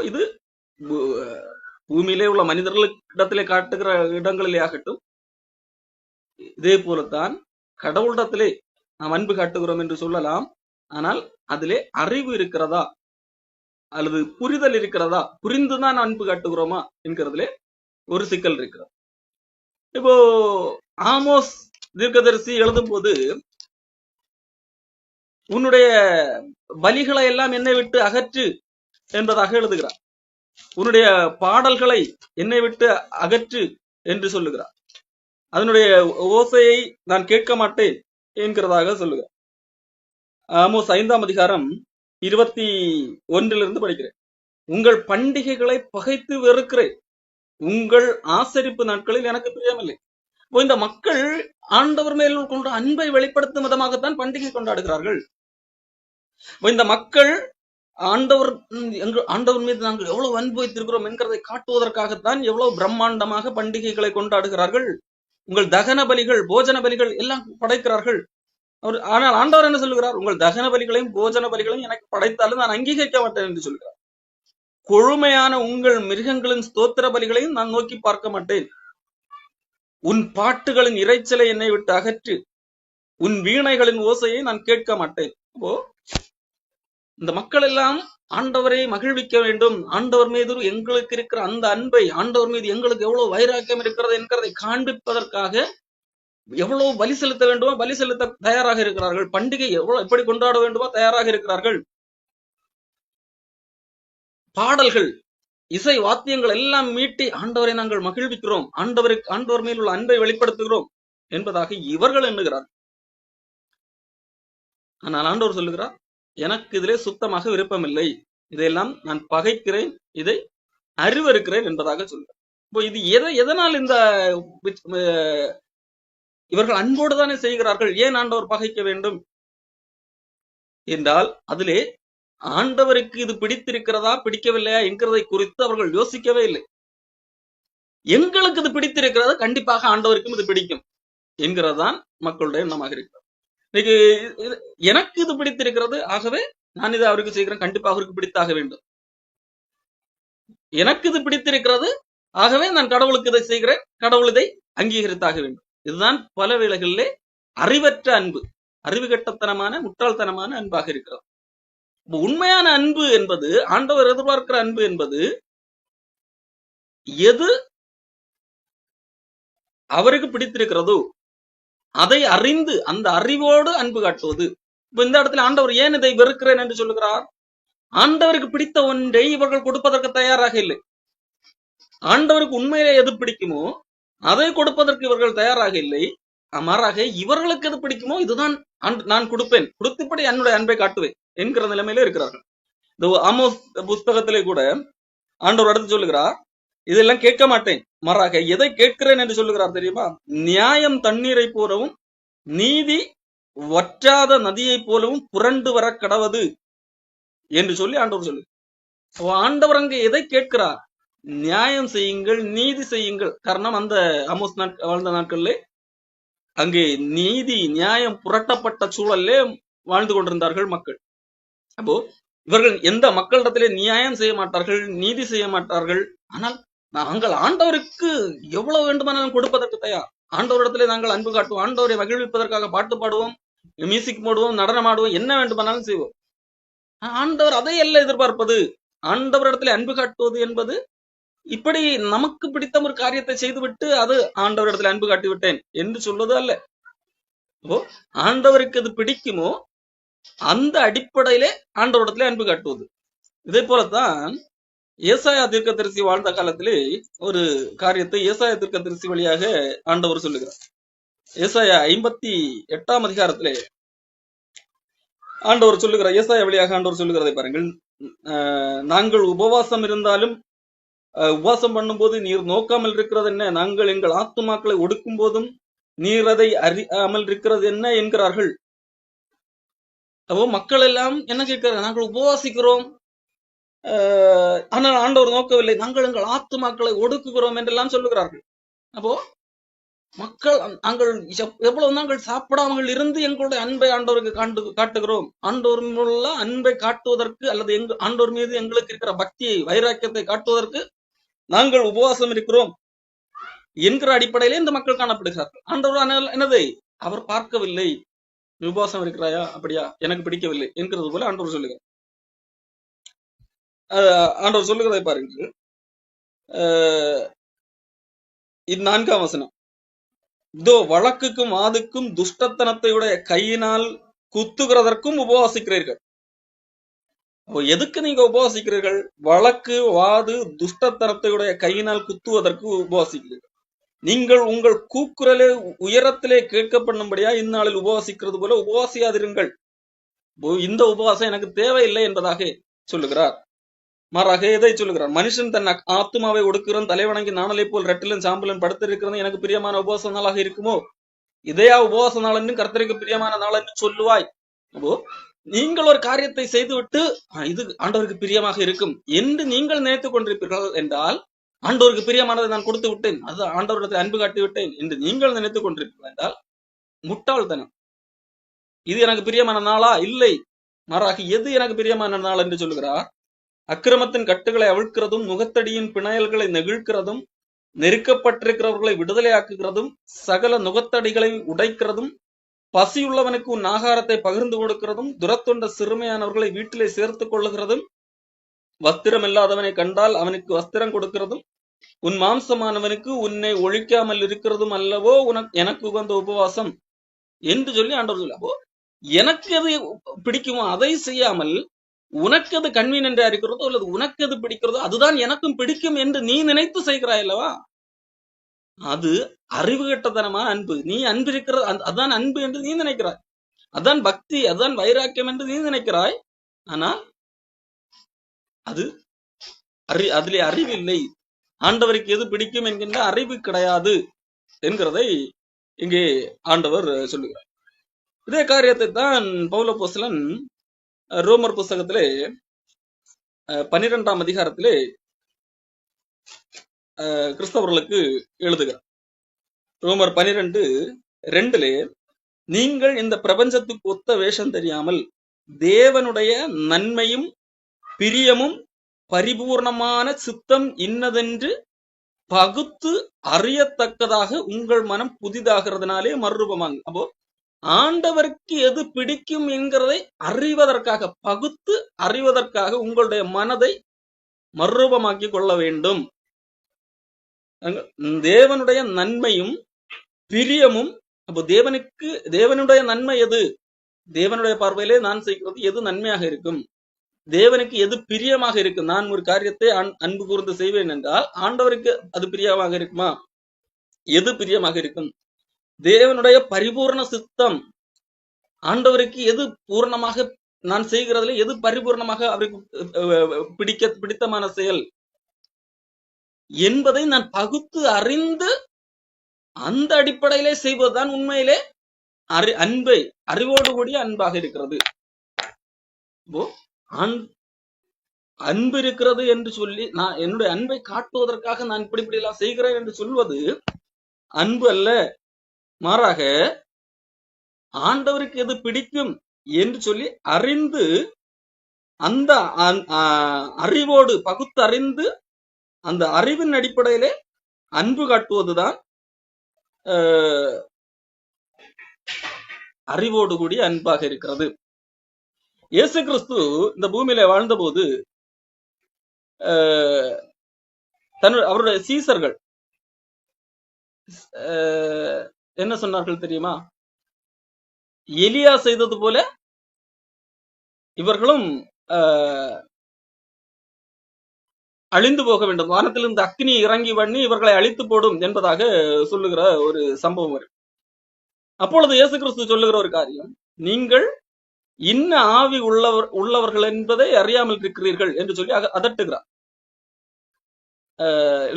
இது பூமியிலே உள்ள மனிதர்களிடத்திலே காட்டுகிற இடங்களிலே ஆகட்டும், இதே போலத்தான் கடவுளிடத்திலே நாம் அன்பு காட்டுகிறோம் என்று சொல்லலாம். ஆனால் அதிலே அறிவு இருக்கிறதா அல்லது புரிதல் இருக்கிறதா, புரிந்துதான் அன்பு காட்டுகிறோமா என்கிறதுல ஒரு சிக்கல் இருக்கிறது. இப்போ ஆமோஸ் தீர்க்கதரிசி எழுதும் போது, உன்னுடைய பலிகளை எல்லாம் என்னை விட்டு அகற்று என்பதாக எழுதுகிறார். உன்னுடைய பாடல்களை என்னை விட்டு அகற்று என்று சொல்லுகிறார். அதனுடைய ஓசையை நான் கேட்க மாட்டேன் என்கிறதாக சொல்லுகிறார். ஆமோஸ் 5ஆம் அதிகாரம் 21 படிக்கிறேன். உங்கள் பண்டிகைகளை பகைத்து வெறுக்கிறேன், உங்கள் ஆசரிப்பு நாட்களில் எனக்கு பிரியமில்லை. இந்த மக்கள் ஆண்டவர் மேல் கொண்ட அன்பை வெளிப்படுத்தும் விதமாகத்தான் பண்டிகை கொண்டாடுகிறார்கள். இந்த மக்கள் ஆண்டவர் மீது நாங்கள் எவ்வளவு அன்பு வைத்திருக்கிறோம் என்கிறதை காட்டுவதற்காகத்தான் எவ்வளவு பிரம்மாண்டமாக பண்டிகைகளை கொண்டாடுகிறார்கள். உங்கள் தகன பலிகள், போஜன பலிகள் எல்லாம் படைக்கிறார்கள். ஆனால் ஆண்டவர் என்ன சொல்லுகிறார், உங்கள் தகன பலிகளையும் போஜன பலிகளையும் எனக்கு படைத்தாலும் நான் அங்கீகரிக்க மாட்டேன் என்று சொல்கிறார். கொழுமையான உங்கள் மிருகங்களின் ஸ்தோத்திர பலிகளையும் நான் நோக்கி பார்க்க மாட்டேன். உன் பாட்டுகளின் இறைச்சலை என்னை விட்டு அகற்று, உன் வீணைகளின் ஓசையை நான் கேட்க மாட்டேன். அப்போ இந்த மக்கள் எல்லாம் ஆண்டவரை மகிழ்விக்க வேண்டும், ஆண்டவர் மீது எங்களுக்கு இருக்கிற அந்த அன்பை, ஆண்டவர் மீது எங்களுக்கு எவ்வளவு வைராக்கியம் இருக்கிறது என்கிறதை காண்பிப்பதற்காக எவ்வளவு பலி செலுத்த வேண்டுமோ பலி செலுத்த தயாராக இருக்கிறார்கள். பண்டிகை எப்படி கொண்டாட வேண்டுமோ தயாராக இருக்கிறார்கள். பாடல்கள், இசை வாத்தியங்கள் எல்லாம் மீட்டி ஆண்டவரை நாங்கள் மகிழ்விக்கிறோம், ஆண்டவர் மேல் உள்ள அன்பை வெளிப்படுத்துகிறோம் என்பதாக இவர்கள் எண்ணுகிறார்கள். ஆனால் ஆண்டவர் சொல்லுகிறார், எனக்கு இதிலே சுத்தமாக விருப்பம் இல்லை, இதையெல்லாம் நான் பகைக்கிறேன், இதை அறிவறுக்கிறேன் என்பதாக சொல்கிறார். இப்போ இது எதனால் இந்த இவர்கள் அன்போடு தானே செய்கிறார்கள், ஏன் ஆண்டவர் பகைக்க வேண்டும் என்றால் அதிலே ஆண்டவருக்கு இது பிடித்திருக்கிறதா பிடிக்கவில்லையா என்கிறதை குறித்து அவர்கள் யோசிக்கவே இல்லை. எங்களுக்கு இது பிடித்திருக்கிறதா, கண்டிப்பாக ஆண்டவருக்கும் இது பிடிக்கும் என்கிறதுதான் மக்களுடைய எண்ணமாக இருக்கிறது. இன்னைக்கு எனக்கு இது பிடித்திருக்கிறது, ஆகவே நான் இதை அவருக்கு செய்கிறேன், கண்டிப்பாக அவருக்கு பிடித்தாக வேண்டும். எனக்கு இது பிடித்திருக்கிறது, ஆகவே நான் கடவுளுக்கு இதை செய்கிறேன், கடவுள் இதை அங்கீகரித்தாக வேண்டும். இதுதான் பல வேளைகளிலே அறிவற்ற அன்பு, அறிவு கட்டத்தனமான முட்டாள்தனமான அன்பாக இருக்கிறது. உண்மையான அன்பு என்பது, ஆண்டவர் எதிர்பார்க்கிற அன்பு என்பது, எது அவருக்கு பிடித்திருக்கிறதோ அதை அறிந்து அந்த அறிவோடு அன்பு காட்டுவது. இப்ப இந்த இடத்துல ஆண்டவர் ஏன் இதை வெறுக்கிறேன் என்று சொல்லுகிறார்? ஆண்டவருக்கு பிடித்த ஒன்றை இவர்கள் கொடுப்பதற்கு தயாராக இல்லை. ஆண்டவருக்கு உண்மையிலே எது பிடிக்குமோ அதை கொடுப்பதற்கு இவர்கள் தயாராக இல்லை. மாறாக இவர்களுக்கு எது பிடிக்குமோ இதுதான் நான் கொடுப்பேன், கொடுத்தபடி என்னுடைய அன்பை காட்டுவேன் என்கிற நிலைமையில இருக்கிறார்கள். இந்த ஆமோஸ் புஸ்தகத்திலே கூட ஆண்டவர் அடுத்து சொல்லுகிறார், இதெல்லாம் கேட்க மாட்டேன், மாறாக எதை கேட்கிறேன் என்று சொல்லுகிறார் தெரியுமா? நியாயம் தண்ணீரை போலவும் நீதி வற்றாத நதியை போலவும் புரண்டு வர கடவது என்று சொல்லி ஆண்டவர் சொல்லு. ஆண்டவர் அங்கே எதை கேட்கிறார்? நியாயம் செய்யுங்கள், நீதி செய்யுங்கள். காரணம் அந்த ஆமோஸ் வாழ்ந்த நாட்களிலே அங்கே நீதி நியாயம் புரட்டப்பட்ட சூழல்லே வாழ்ந்து கொண்டிருந்தார்கள் மக்கள். அப்போ இவர்கள் எந்த மக்களிடத்திலே நியாயம் செய்ய மாட்டார்கள், நீதி செய்ய மாட்டார்கள். ஆனால் நாங்கள் ஆண்டவருக்கு எவ்வளவு வேண்டுமானாலும் கொடுப்பதற்கு தயார். ஆண்டவரிடத்திலே நாங்கள் அன்பு காட்டுவோம், ஆண்டவரை மகிழ்விப்பதற்காக பாட்டு பாடுவோம், மியூசிக் போடுவோம், நடனம் ஆடுவோம், என்ன வேண்டுமானாலும் செய்வோம். ஆண்டவர் அதை எல்லாம் எதிர்பார்ப்பது. ஆண்டவரிடத்திலே அன்பு காட்டுவது என்பது இப்படி நமக்கு பிடித்த ஒரு காரியத்தை செய்துவிட்டு அது ஆண்டவரிடத்தில் அன்பு காட்டி விட்டேன் என்று சொல்வது அல்ல. ஆண்டவருக்கு அது பிடிக்குமோ அந்த அடிப்படையிலே ஆண்டவரிடத்திலே அன்பு காட்டுவது. இதே போலத்தான் ஏசாயா தீர்க்கதரிசி வாழ்ந்த காலத்திலே ஒரு காரியத்தை ஏசாயா தீர்க்கதரிசி வழியாக ஆண்டவர் சொல்லுகிறார். ஏசாயா 58ஆம் அதிகாரத்திலே ஆண்டவர் சொல்லுகிறார், ஏசாயா வழியாக ஆண்டவர் சொல்லுகிறதை பாருங்கள். நாங்கள் உபவாசம் இருந்தாலும் உபவாசம் பண்ணும்போது நீர் நோக்காமல் இருக்கிறது என்ன? நாங்கள் எங்கள் ஆத்துமாக்களை ஒடுக்கும் போதும் நீர் அதை அறியாமல் இருக்கிறது என்ன என்கிறார்கள். அப்போ மக்கள் எல்லாம் என்ன கேட்கிறாங்க? நாங்கள் உபவாசிக்கிறோம், ஆனால் ஆண்டவர் நோக்கவில்லை, நாங்கள் எங்கள் ஆத்துமாக்களை ஒடுக்குகிறோம் என்றெல்லாம் சொல்லுகிறார்கள். அப்போ மக்கள் நாங்கள் எவ்வளவு நாங்கள் சாப்பிடாமல் இருந்து எங்களுடைய அன்பை ஆண்டவருக்கு காட்டுகிறோம். ஆண்டவர் உள்ள அன்பை காட்டுவதற்கு அல்லது ஆண்டவர் மீது எங்களுக்கு இருக்கிற பக்தியை வைராக்கியத்தை காட்டுவதற்கு நாங்கள் உபவாசம் இருக்கிறோம் என்கிற அடிப்படையிலே இந்த மக்கள் காணப்படுகிறார்கள். ஆண்டவர் என்னதை அவர் பார்க்கவில்லை. உபவாசம் இருக்கிறாயா, அப்படியா, எனக்கு பிடிக்கவில்லை என்கிறது போல ஆண்டவர் சொல்லுகிறார். ஆண்டவர் சொல்லுகிறதை பாருங்கள். 4ஆம் வசனம், இதோ வழக்குக்கும் வாதுக்கும் துஷ்டத்தனத்தையுடைய கையினால் குத்துகிறதற்கும் உபவாசிக்கிறீர்கள். எதுக்கு நீங்க உபவாசிக்கிறீர்கள்? வழக்கு வாது துஷ்டத்தனத்தையுடைய கையினால் குத்துவதற்கு உபவாசிக்கிறீர்கள். நீங்கள் உங்கள் கூக்குரலே உயரத்திலே கேட்கப்படும்படியா இந்நாளில் உபவாசிக்கிறது போல உபவாசியாதிருங்கள். இந்த உபவாசம் எனக்கு தேவையில்லை என்பதாக சொல்லுகிறார். மாறாக எதை சொல்லுகிறார்? மனுஷன் தன் ஆத்துமாவை ஒடுக்குகிறான், தலைவணங்கி நாணலை போல் ரெட்டிலும் சாம்பலும் படுத்திருக்கிறது எனக்கு பிரியமான உபவாச நாளாக இருக்குமோ? இதையா உபவாச நாள் என்று கர்த்தருக்கு பிரியமான நாள் என்று சொல்லுவாய்? அப்போ நீங்கள் ஒரு காரியத்தை செய்துவிட்டு இது ஆண்டவருக்கு பிரியமாக இருக்கும் என்று நீங்கள் நினைத்துக் கொண்டிருப்பீர்கள் என்றால், ஆண்டவருக்கு பிரியமானதை நான் கொடுத்து விட்டேன், அது ஆண்டவரிடத்தில் அன்பு காட்டி விட்டேன் என்று நீங்கள் நினைத்துக் கொண்டிருப்பீர்கள் என்றால் முட்டாள்தனம். இது எனக்கு பிரியமான நாளா? இல்லை. மாறாக எது எனக்கு பிரியமான நாள் என்று சொல்லுகிறார்? அக்கிரமத்தின் கட்டுகளை அவிழ்க்கிறதும், நுகத்தடியின் பிணையல்களை நெகிழ்க்கிறதும், நெருக்கப்பட்டிருக்கிறவர்களை விடுதலையாக்குகிறதும், சகல நுகத்தடிகளை உடைக்கிறதும், பசியுள்ளவனுக்கு உன் ஆகாரத்தை பகிர்ந்து கொடுக்கிறதும், துரத்தொண்ட சிறுமையானவர்களை வீட்டிலே சேர்த்துக் கொள்ளுகிறதும், வஸ்திரம் இல்லாதவனை கண்டால் அவனுக்கு வஸ்திரம் கொடுக்கிறதும், உன் மாம்சமானவனுக்கு உன்னை ஒழிக்காமல் இருக்கிறதும் அல்லவோ எனக்கு உகந்த உபவாசம் என்று சொல்லி ஆண்டவர் சொல்ல. அப்போ எனக்கு எது பிடிக்குமோ அதை செய்யாமல் உனக்கு அது கன்வீனியன்டா இருக்கிறதோ அல்லது உனக்கு எது பிடிக்கிறதோ அதுதான் எனக்கும் பிடிக்கும் என்று நீ நினைத்து செய்கிறாய் அல்லவா? அது அறிவு கட்டத்தனமான அன்பு. நீ அன்பு இருக்கிறது, அதான் அன்பு என்று நீ நினைக்கிறாய், அதான் பக்தி, அதான் வைராக்கியம் என்று நீ நினைக்கிறாய். ஆனால் அது அதிலே அறிவு இல்லை. ஆண்டவருக்கு எது பிடிக்கும் என்கின்ற அறிவு கிடையாது என்கிறதை இங்கே ஆண்டவர் சொல்லுகிறார். இதே காரியத்தை தான் பவுல் அப்போஸ்தலன் ரோமர் புஸ்தகத்திலே 12ஆம் அதிகாரத்திலே கிறிஸ்தவர்களுக்கு எழுதுகிறார். ரோமர் 12:2 நீங்கள் இந்த பிரபஞ்சத்துக்கு ஒத்த வேஷம் தெரியாமல் தேவனுடைய நன்மையும் பிரியமும் பரிபூர்ணமான சித்தம் இன்னதென்று பகுத்து அறியத்தக்கதாக உங்கள் மனம் புதிதாகிறதுனாலே மறுரூபமாங்க. அப்போ ஆண்டவருக்கு எது பிடிக்கும் என்கிறதை அறிவதற்காக, பகுத்து அறிவதற்காக உங்களுடைய மனதை மறுரூபமாக்கி கொள்ள வேண்டும். தேவனுடைய நன்மையும் பிரியமும், அப்போ தேவனுடைய நன்மை எது, தேவனுடைய பார்வையிலே நான் செய்கிறது எது நன்மையாக இருக்கும், தேவனுக்கு எது பிரியமாக இருக்கும். நான் ஒரு காரியத்தை அன்பு கூர்ந்து செய்வேன் என்றால் ஆண்டவருக்கு அது பிரியமாக இருக்குமா, எது பிரியமாக இருக்கும். தேவனுடைய பரிபூர்ண சித்தம், ஆண்டவருக்கு எது பூர்ணமாக நான் செய்கிறதுல எது பரிபூர்ணமாக அவருக்கு பிடித்தமான செயல் என்பதை நான் பகுத்து அறிந்து அந்த அடிப்படையிலே செய்வதுதான் உண்மையிலே அன்பை, அறிவோடு கூடிய அன்பாக இருக்கிறது. அன்பு இருக்கிறது என்று சொல்லி நான் என்னுடைய அன்பை காட்டுவதற்காக நான் இப்படி எல்லாம் செய்கிறேன் என்று சொல்வது அன்பு அல்ல. மாறாக ஆண்டவருக்கு எது பிடிக்கும் என்று சொல்லி அறிந்து அந்த அறிவோடு பகுத்து அறிந்து அந்த அறிவின் அடிப்படையிலே அன்பு காட்டுவதுதான் அறிவோடு கூடிய அன்பாக இருக்கிறது. இயேசு கிறிஸ்து இந்த பூமியில வாழ்ந்தபோது அவருடைய சீசர்கள் என்ன சொன்னார்கள் தெரியுமா? எலியா செய்தது போல இவர்களும் அழிந்து போக வேண்டும், வானத்திலிருந்து அக்னி இறங்கி பண்ணி இவர்களை அழித்து போடும் என்பதாக சொல்லுகிற ஒரு சம்பவம் வரும். அப்பொழுது இயேசு கிறிஸ்து சொல்லுகிற ஒரு காரியம், நீங்கள் இன்ன ஆவி உள்ளவர்கள் என்பதை அறியாமல் இருக்கிறீர்கள் என்று சொல்லி அதட்டுகிறார்.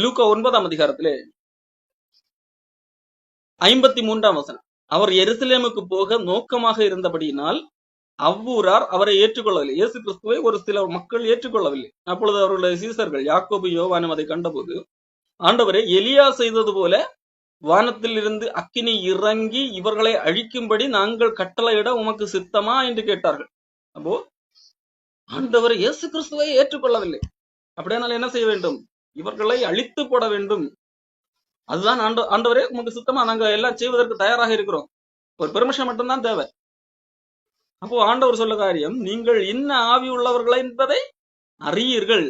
லூக்கா 9ஆம் அதிகாரத்திலே 53ஆம் வசனம், அவர் எருசலேமுக்கு போக நோக்கமாக இருந்தபடியினால் அவ்வூரார் அவரை ஏற்றுக்கொள்ளவில்லை. இயேசு கிறிஸ்துவை ஒரு சில மக்கள் ஏற்றுக்கொள்ளவில்லை. அப்பொழுது அவர்களுடைய சீசர்கள் யாக்கோபு யோவானும் அதை கண்டபோது, ஆண்டவரே, எலியா செய்தது போல வானத்தில் இருந்து அக்கினி இறங்கி இவர்களை அழிக்கும்படி நாங்கள் கட்டளையிட உமக்கு சித்தமா என்று கேட்டார்கள். அப்போ ஆண்டவர் இயேசு கிறிஸ்துவை ஏற்றுக்கொள்ளவில்லை. அப்படியானால் என்ன செய்ய வேண்டும்? இவர்களை அழித்து போட வேண்டும். அதுதான் ஆண்டவரே உமக்கு சித்தமா, நாங்க எல்லாம் செய்வதற்கு தயாராக இருக்கிறோம், ஒரு பெர்மிஷன் மட்டும்தான் தேவை. அப்போ ஆண்டவர் சொல்ல காரியம், நீங்கள் இன்ன ஆவி உள்ளவர்கள் என்பதை அறியீர்கள்,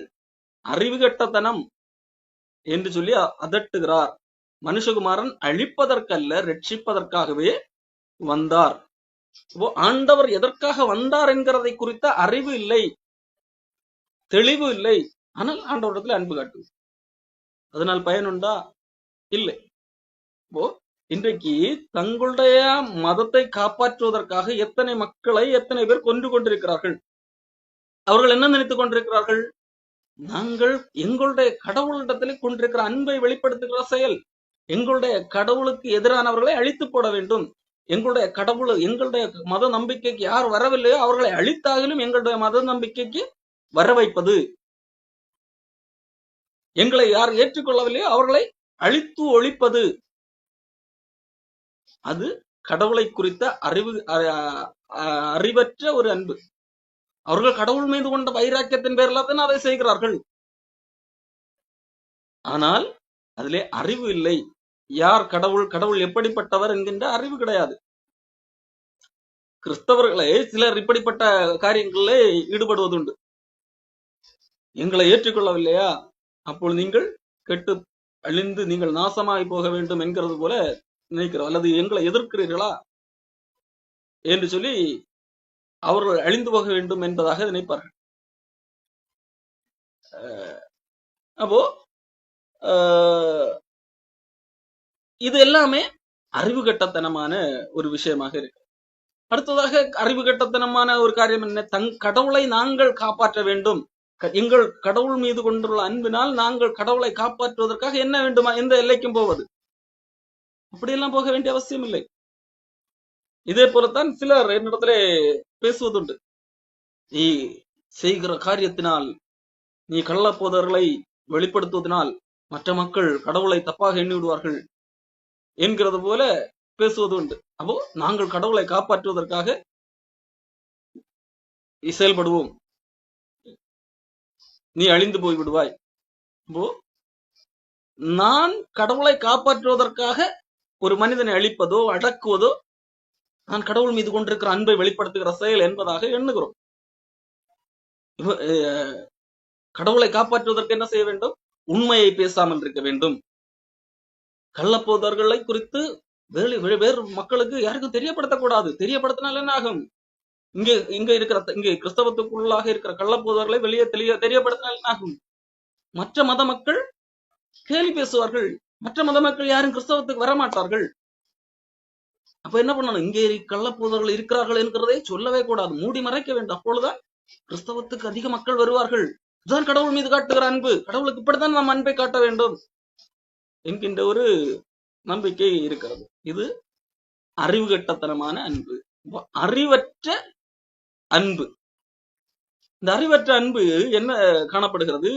அறிவு கெட்டத்தனம் என்று சொல்லி அதட்டுகிறார். மனுஷகுமாரன் அழிப்பதற்கல்ல ரட்சிப்பதற்காகவே வந்தார். ஆண்டவர் எதற்காக வந்தார் என்கிறதை குறித்த அறிவு இல்லை, தெளிவு இல்லை. ஆனால் ஆண்டவரிடத்துல அன்பு காட்டு, அதனால் பயனுண்டா? இல்லை. இன்றைக்கு தங்களுடைய மதத்தை காப்பாற்றுவதற்காக எத்தனை மக்களை எத்தனை பேர் கொன்று கொண்டிருக்கிறார்கள். அவர்கள் என்ன நினைத்துக் கொண்டிருக்கிறார்கள்? நாங்கள் எங்களுடைய கடவுளிடத்திலே கொண்டிருக்கிற அன்பை வெளிப்படுத்துகிற செயல், எங்களுடைய கடவுளுக்கு எதிரானவர்களை அழித்து போட வேண்டும், எங்களுடைய கடவுள், எங்களுடைய மத நம்பிக்கைக்கு யார் வரவில்லையோ அவர்களை அழித்தாகிலும் எங்களுடைய மத நம்பிக்கைக்கு வர வைப்பது, எங்களை யார் ஏற்றுக்கொள்ளவில்லையோ அவர்களை அழித்து ஒழிப்பது, அது கடவுளை குறித்த அறிவற்ற ஒரு அன்பு. அவர்கள் கடவுள் மீது கொண்ட வைராக்கியத்தின் பேரில் தான் அதை செய்கிறார்கள். ஆனால் அதிலே அறிவு இல்லை. யார் கடவுள், கடவுள் எப்படிப்பட்டவர் என்கின்ற அறிவு கிடையாது. கிறிஸ்தவர்களே சிலர் இப்படிப்பட்ட காரியங்களிலே ஈடுபடுவதுண்டு. எங்களை ஏற்றுக்கொள்ளவில்லையா, அப்பொழுது நீங்கள் கெட்டு அழிந்து நீங்கள் நாசமாகி போக வேண்டும் என்கிறது போல நினைக்கிறோம், அல்லது எங்களை எதிர்க்கிறீர்களா என்று சொல்லி அவர்கள் அழிந்து போக வேண்டும் என்பதாக நினைப்பார்கள். அப்போ இது எல்லாமே அறிவு கட்டத்தனமான ஒரு விஷயமாக இருக்கு. அடுத்ததாக அறிவு கட்டத்தனமான ஒரு காரியம் என்ன? கடவுளை நாங்கள் காப்பாற்ற வேண்டும், எங்கள் கடவுள் மீது கொண்டுள்ள அன்பினால் நாங்கள் கடவுளை காப்பாற்றுவதற்காக என்ன வேண்டுமா, எந்த எல்லைக்கும் போவது. அப்படியெல்லாம் போக வேண்டிய அவசியம் இல்லை. இதே போலத்தான் சிலர் என்னிடத்திலே பேசுவதுண்டு. நீ செய்கிற காரியத்தினால், நீ கள்ளப்போதர்களை வெளிப்படுத்துவதனால் மற்ற மக்கள் கடவுளை தப்பாக எண்ணி விடுவார்கள் என்கிறது போல பேசுவது உண்டு. அப்போ நாங்கள் கடவுளை காப்பாற்றுவதற்காக செயல்படுவோம், நீ அழிந்து போய் விடுவாய். அப்போ நான் கடவுளை காப்பாற்றுவதற்காக ஒரு மனிதனை அழிப்பதோ அடக்குவதோ நான் கடவுள் மீது கொண்டிருக்கிற அன்பை வெளிப்படுத்துகிற செயல் என்பதாக எண்ணுகிறோம். கடவுளை காப்பாற்றுவதற்கு என்ன செய்ய வேண்டும்? உண்மையை பேசாமல் இருக்க வேண்டும். கள்ளப்போதர்களை குறித்து வேறு மக்களுக்கு யாருக்கும் தெரியப்படுத்தக்கூடாது. தெரியப்படுத்தினால் என்ன ஆகும்? இங்கே கிறிஸ்தவத்துக்குள்ளாக இருக்கிற கள்ளப்போதர்களை வெளியே தெரியப்படுத்தினால் என்ன ஆகும்? மற்ற மத மக்கள் கேலி பேசுவார்கள். மற்ற மத மக்கள் யாரும் கிறிஸ்தவத்துக்கு வரமாட்டார்கள். அப்ப என்ன பண்ணணும்? இங்கே கள்ளப்போதர்கள் இருக்கிறார்கள் என்கிறதை சொல்லவே கூடாது, மூடி மறைக்க வேண்டும். அப்பொழுதுதான் கிறிஸ்தவத்துக்கு அதிக மக்கள் வருவார்கள். இதுதான் கடவுள் மீது காட்டுகிற அன்பு. கடவுளுக்கு இப்படித்தான் நாம் அன்பை காட்ட வேண்டும் என்கின்ற ஒரு நம்பிக்கை இருக்கிறது. இது அறிவு கட்டத்தனமான அன்பு, அறிவற்ற அன்பு. இந்த அறிவற்ற அன்பு என்ன காணப்படுகிறது?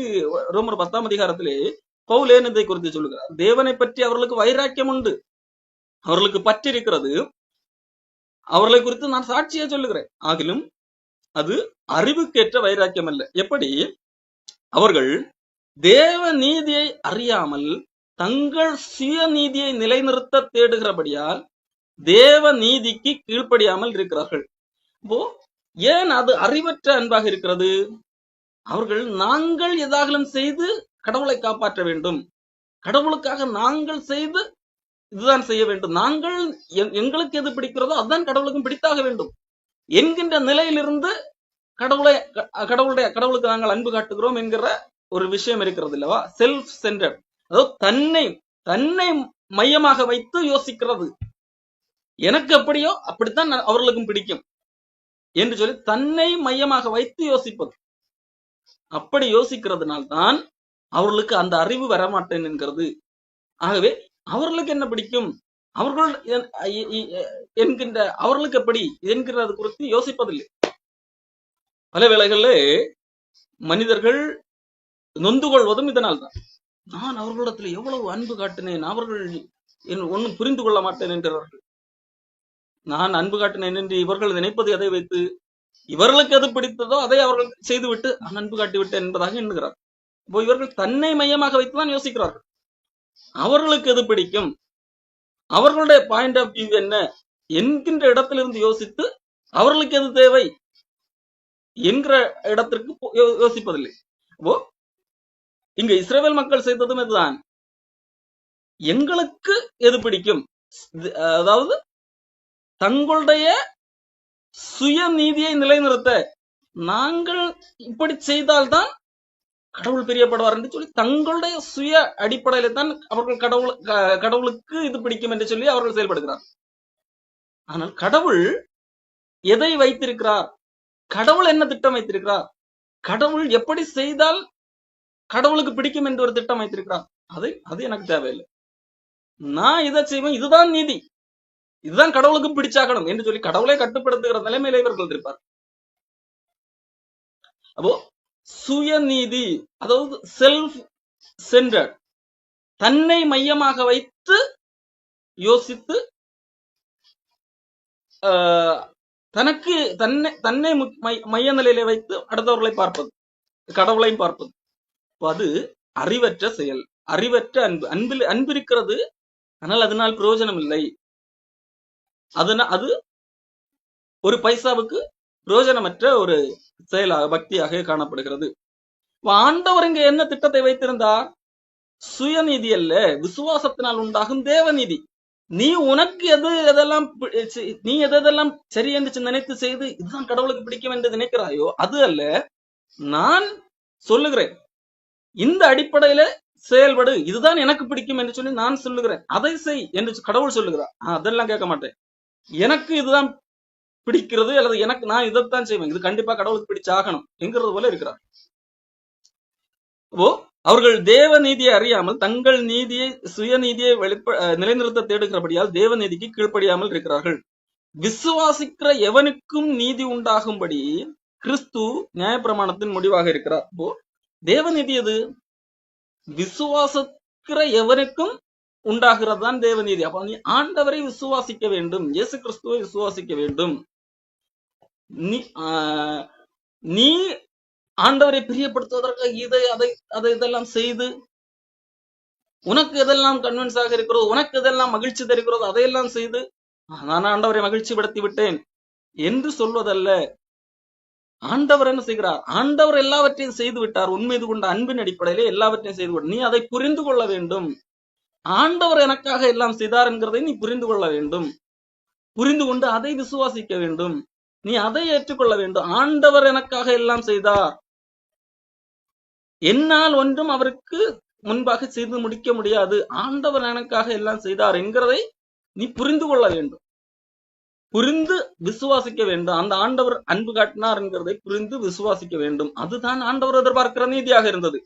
ரோமர் 10ஆம் அதிகாரத்திலே பவுல் ஏன் இதை குறித்து சொல்லுகிறார்? தேவனை பற்றி அவர்களுக்கு வைராக்கியம் உண்டு, அவர்களுக்கு பற்றி இருக்கிறது. அவர்களை குறித்து நான் சாட்சியா சொல்லுகிறேன். ஆகிலும் அது அறிவுக்கேற்ற வைராக்கியம் அல்ல. எப்படி? அவர்கள் தேவ நீதியை அறியாமல் தங்கள் சுய நீதியை நிலைநிறுத்த தேடுகிறபடியால் தேவ நீதிக்கு கீழ்ப்படியாமல் இருக்கிறார்கள். அப்போ ஏன் அது அறிவற்ற அன்பாக இருக்கிறது? அவர்கள் நாங்கள் ஏதாகலும் செய்து கடவுளை காப்பாற்ற வேண்டும், கடவுளுக்காக நாங்கள் செய்து இதுதான் செய்ய வேண்டும், நாங்கள் எங்களுக்கு எது பிடிக்கிறதோ அதுதான் கடவுளுக்கும் பிடித்தாக வேண்டும் என்கின்ற நிலையிலிருந்து கடவுளுக்கு நாங்கள் அன்பு காட்டுகிறோம் என்கிற ஒரு விஷயம் இருக்கிறது இல்லவா? செல்ஃப் சென்டர்ட், அதாவது தன்னை மையமாக வைத்து யோசிக்கிறது. எனக்கு எப்படியோ அப்படித்தான் அவர்களுக்கும் பிடிக்கும் என்று சொல்லி தன்னை மையமாக வைத்து யோசிப்பது. அப்படி யோசிக்கிறதுனால்தான் அவர்களுக்கு அந்த அறிவு வரமாட்டேன் என்கிறது. ஆகவே அவர்களுக்கு என்ன பிடிக்கும், அவர்கள் என்கின்ற அவர்களுக்கு எப்படி என்கிறது குறித்து யோசிப்பதில்லை. பல வேளைகளில் மனிதர்கள் நொந்து கொள்வதும் இதனால் தான். நான் அவர்களிடத்தில் எவ்வளவு அன்பு காட்டினேன், அவர்கள் ஒன்னும் புரிந்து கொள்ள மாட்டேன் என்கிறார்கள். நான் அன்பு காட்டினேன் என்று இவர்கள் நினைப்பது எதை வைத்து? இவர்களுக்கு எது பிடித்ததோ அதை அவர்கள் செய்துவிட்டு நான் அன்பு காட்டிவிட்டேன் என்பதாக எண்ணுகிறார். இப்போ இவர்கள் தன்னை மையமாக வைத்துதான் யோசிக்கிறார்கள். அவர்களுக்கு எது பிடிக்கும், அவர்களுடைய பாயிண்ட் ஆஃப் வியூ என்ன என்கின்ற இடத்திலிருந்து யோசித்து அவர்களுக்கு எது தேவை என்கிற இடத்திற்கு யோசிப்பதில்லை. அப்போ இங்க இஸ்ரவேல் மக்கள் செய்ததும் இதுதான். எங்களுக்கு எது பிடிக்கும், அதாவது தங்களுடைய சுய நீதியை நிலைநிறுத்த நாங்கள் இப்படி செய்தால்தான் கடவுள் பிரியப்படுவார் என்று சொல்லி தங்களுடைய சுய அடிப்படையில தான் அவர்கள் கடவுளுக்கு இது பிடிக்கும் என்று சொல்லி அவர்கள் செயல்படுகிறார். ஆனால் கடவுள் எதை வைத்திருக்கிறார், கடவுள் என்ன திட்டம் வைத்திருக்கிறார், கடவுள் எப்படி செய்தால் கடவுளுக்கு பிடிக்கும் என்று ஒரு திட்டம் வைத்திருக்கிறார், அது எனக்கு தேவையில்லை. நான் இதை செய்வேன், இதுதான் நீதி, இதுதான் கடவுளுக்கும் பிடிச்சாகணும் என்று சொல்லி கடவுளை கட்டுப்படுத்துகிற நிலைமையில இவர்கள் இருப்பார். அப்போ சுயநீதி, அதாவது செல்ஃப் சென்டர்ட், தன்னை மையமாக வைத்து யோசித்து தனக்கு தன்னை மைய நிலையில வைத்து அடுத்தவர்களை பார்ப்பது, கடவுளையும் பார்ப்பது. அது அறிவற்ற செயல், அறிவற்ற அன்பு. அன்பு இருக்கிறது, ஆனால் அதனால் பிரயோஜனம் இல்லை. அது ஒரு பைசாவுக்கு பிரயோஜனமற்ற ஒரு செயலாக பக்தியாக காணப்படுகிறது. ஆண்டவர் இங்க என்ன திட்டத்தை வைத்திருந்தார்? சுயநீதி அல்ல, விசுவாசத்தினால் உண்டாகும் தேவநீதி. நீ உனக்கு நீ எதெல்லாம் சரி என்று நினைத்து செய்து இதுதான் கடவுளுக்கு பிடிக்கும் என்று நினைக்கிறாயோ அது அல்ல. நான் சொல்லுகிறேன், இந்த அடிப்படையில செயல்படு, இதுதான் எனக்கு பிடிக்கும் என்று சொல்லி நான் சொல்லுகிறேன், அதை செய் என்று கடவுள் சொல்லுகிறார். அதெல்லாம் கேட்க மாட்டேன், எனக்கு இதுதான் பிடிக்கிறது அல்லது நான் இதைத்தான் செய்வேன், இது கண்டிப்பா கடவுளுக்கு பிடிச்சாகணும் என்கிறது போல இருக்கிறார். அப்போ அவர்கள் தேவ நீதியை அறியாமல் தங்கள் நீதியை சுயநீதியை நிலைநிறுத்த தேடுகிறபடியால் தேவ நீதிக்கு கீழ்ப்படியாமல் இருக்கிறார்கள். விசுவாசிக்கிற எவனுக்கும் நீதி உண்டாகும்படி கிறிஸ்து நியாயப்பிரமாணத்தின் முடிவாக இருக்கிறார். இப்போ தேவநீதி எது? விசுவாசிக்கிற எவனுக்கும் உண்டாகிறது தான் தேவநீதி. அப்ப நீ ஆண்டவரை விசுவாசிக்க வேண்டும், இயேசு கிறிஸ்துவை விசுவாசிக்க வேண்டும். நீ ஆண்டவரை பிரியப்படுத்துவதற்கு இதெல்லாம் செய்து உனக்கு எதெல்லாம் கன்வின்ஸ் ஆக இருக்கிறதோ, உனக்கு எதெல்லாம் மகிழ்ச்சி தருகிறதோ அதையெல்லாம் செய்து நான் ஆண்டவரை மகிழ்ச்சி படுத்தி விட்டேன் என்று சொல்வதல்ல. ஆண்டவர் என்ன செய்கிறார்? ஆண்டவர் எல்லாவற்றையும் செய்து விட்டார். உன்மீது கொண்ட அன்பின் அடிப்படையிலே எல்லாவற்றையும் செய்து விட்டார். நீ அதை புரிந்து கொள்ள வேண்டும். ஆண்டவர் எனக்காக எல்லாம் செய்தார் என்கிறதை நீ புரிந்து கொள்ள வேண்டும். புரிந்து கொண்டு அதை விசுவாசிக்க வேண்டும். நீ அதை ஏற்றுக்கொள்ள வேண்டும். ஆண்டவர் எனக்காக எல்லாம் செய்தார், என்னால் ஒன்றும் அவருக்கு முன்பாக செய்து முடிக்க முடியாது, ஆண்டவர் எனக்காக எல்லாம் செய்தார் என்கிறதை நீ புரிந்து கொள்ள வேண்டும். புரிந்து விசுவாசிக்க வேண்டும். அந்த ஆண்டவர் அன்பு காட்டினார் என்கிறதை புரிந்து விசுவாசிக்க வேண்டும். அதுதான் ஆண்டவர் எதிர்பார்க்கிற நீதியாக இருந்தது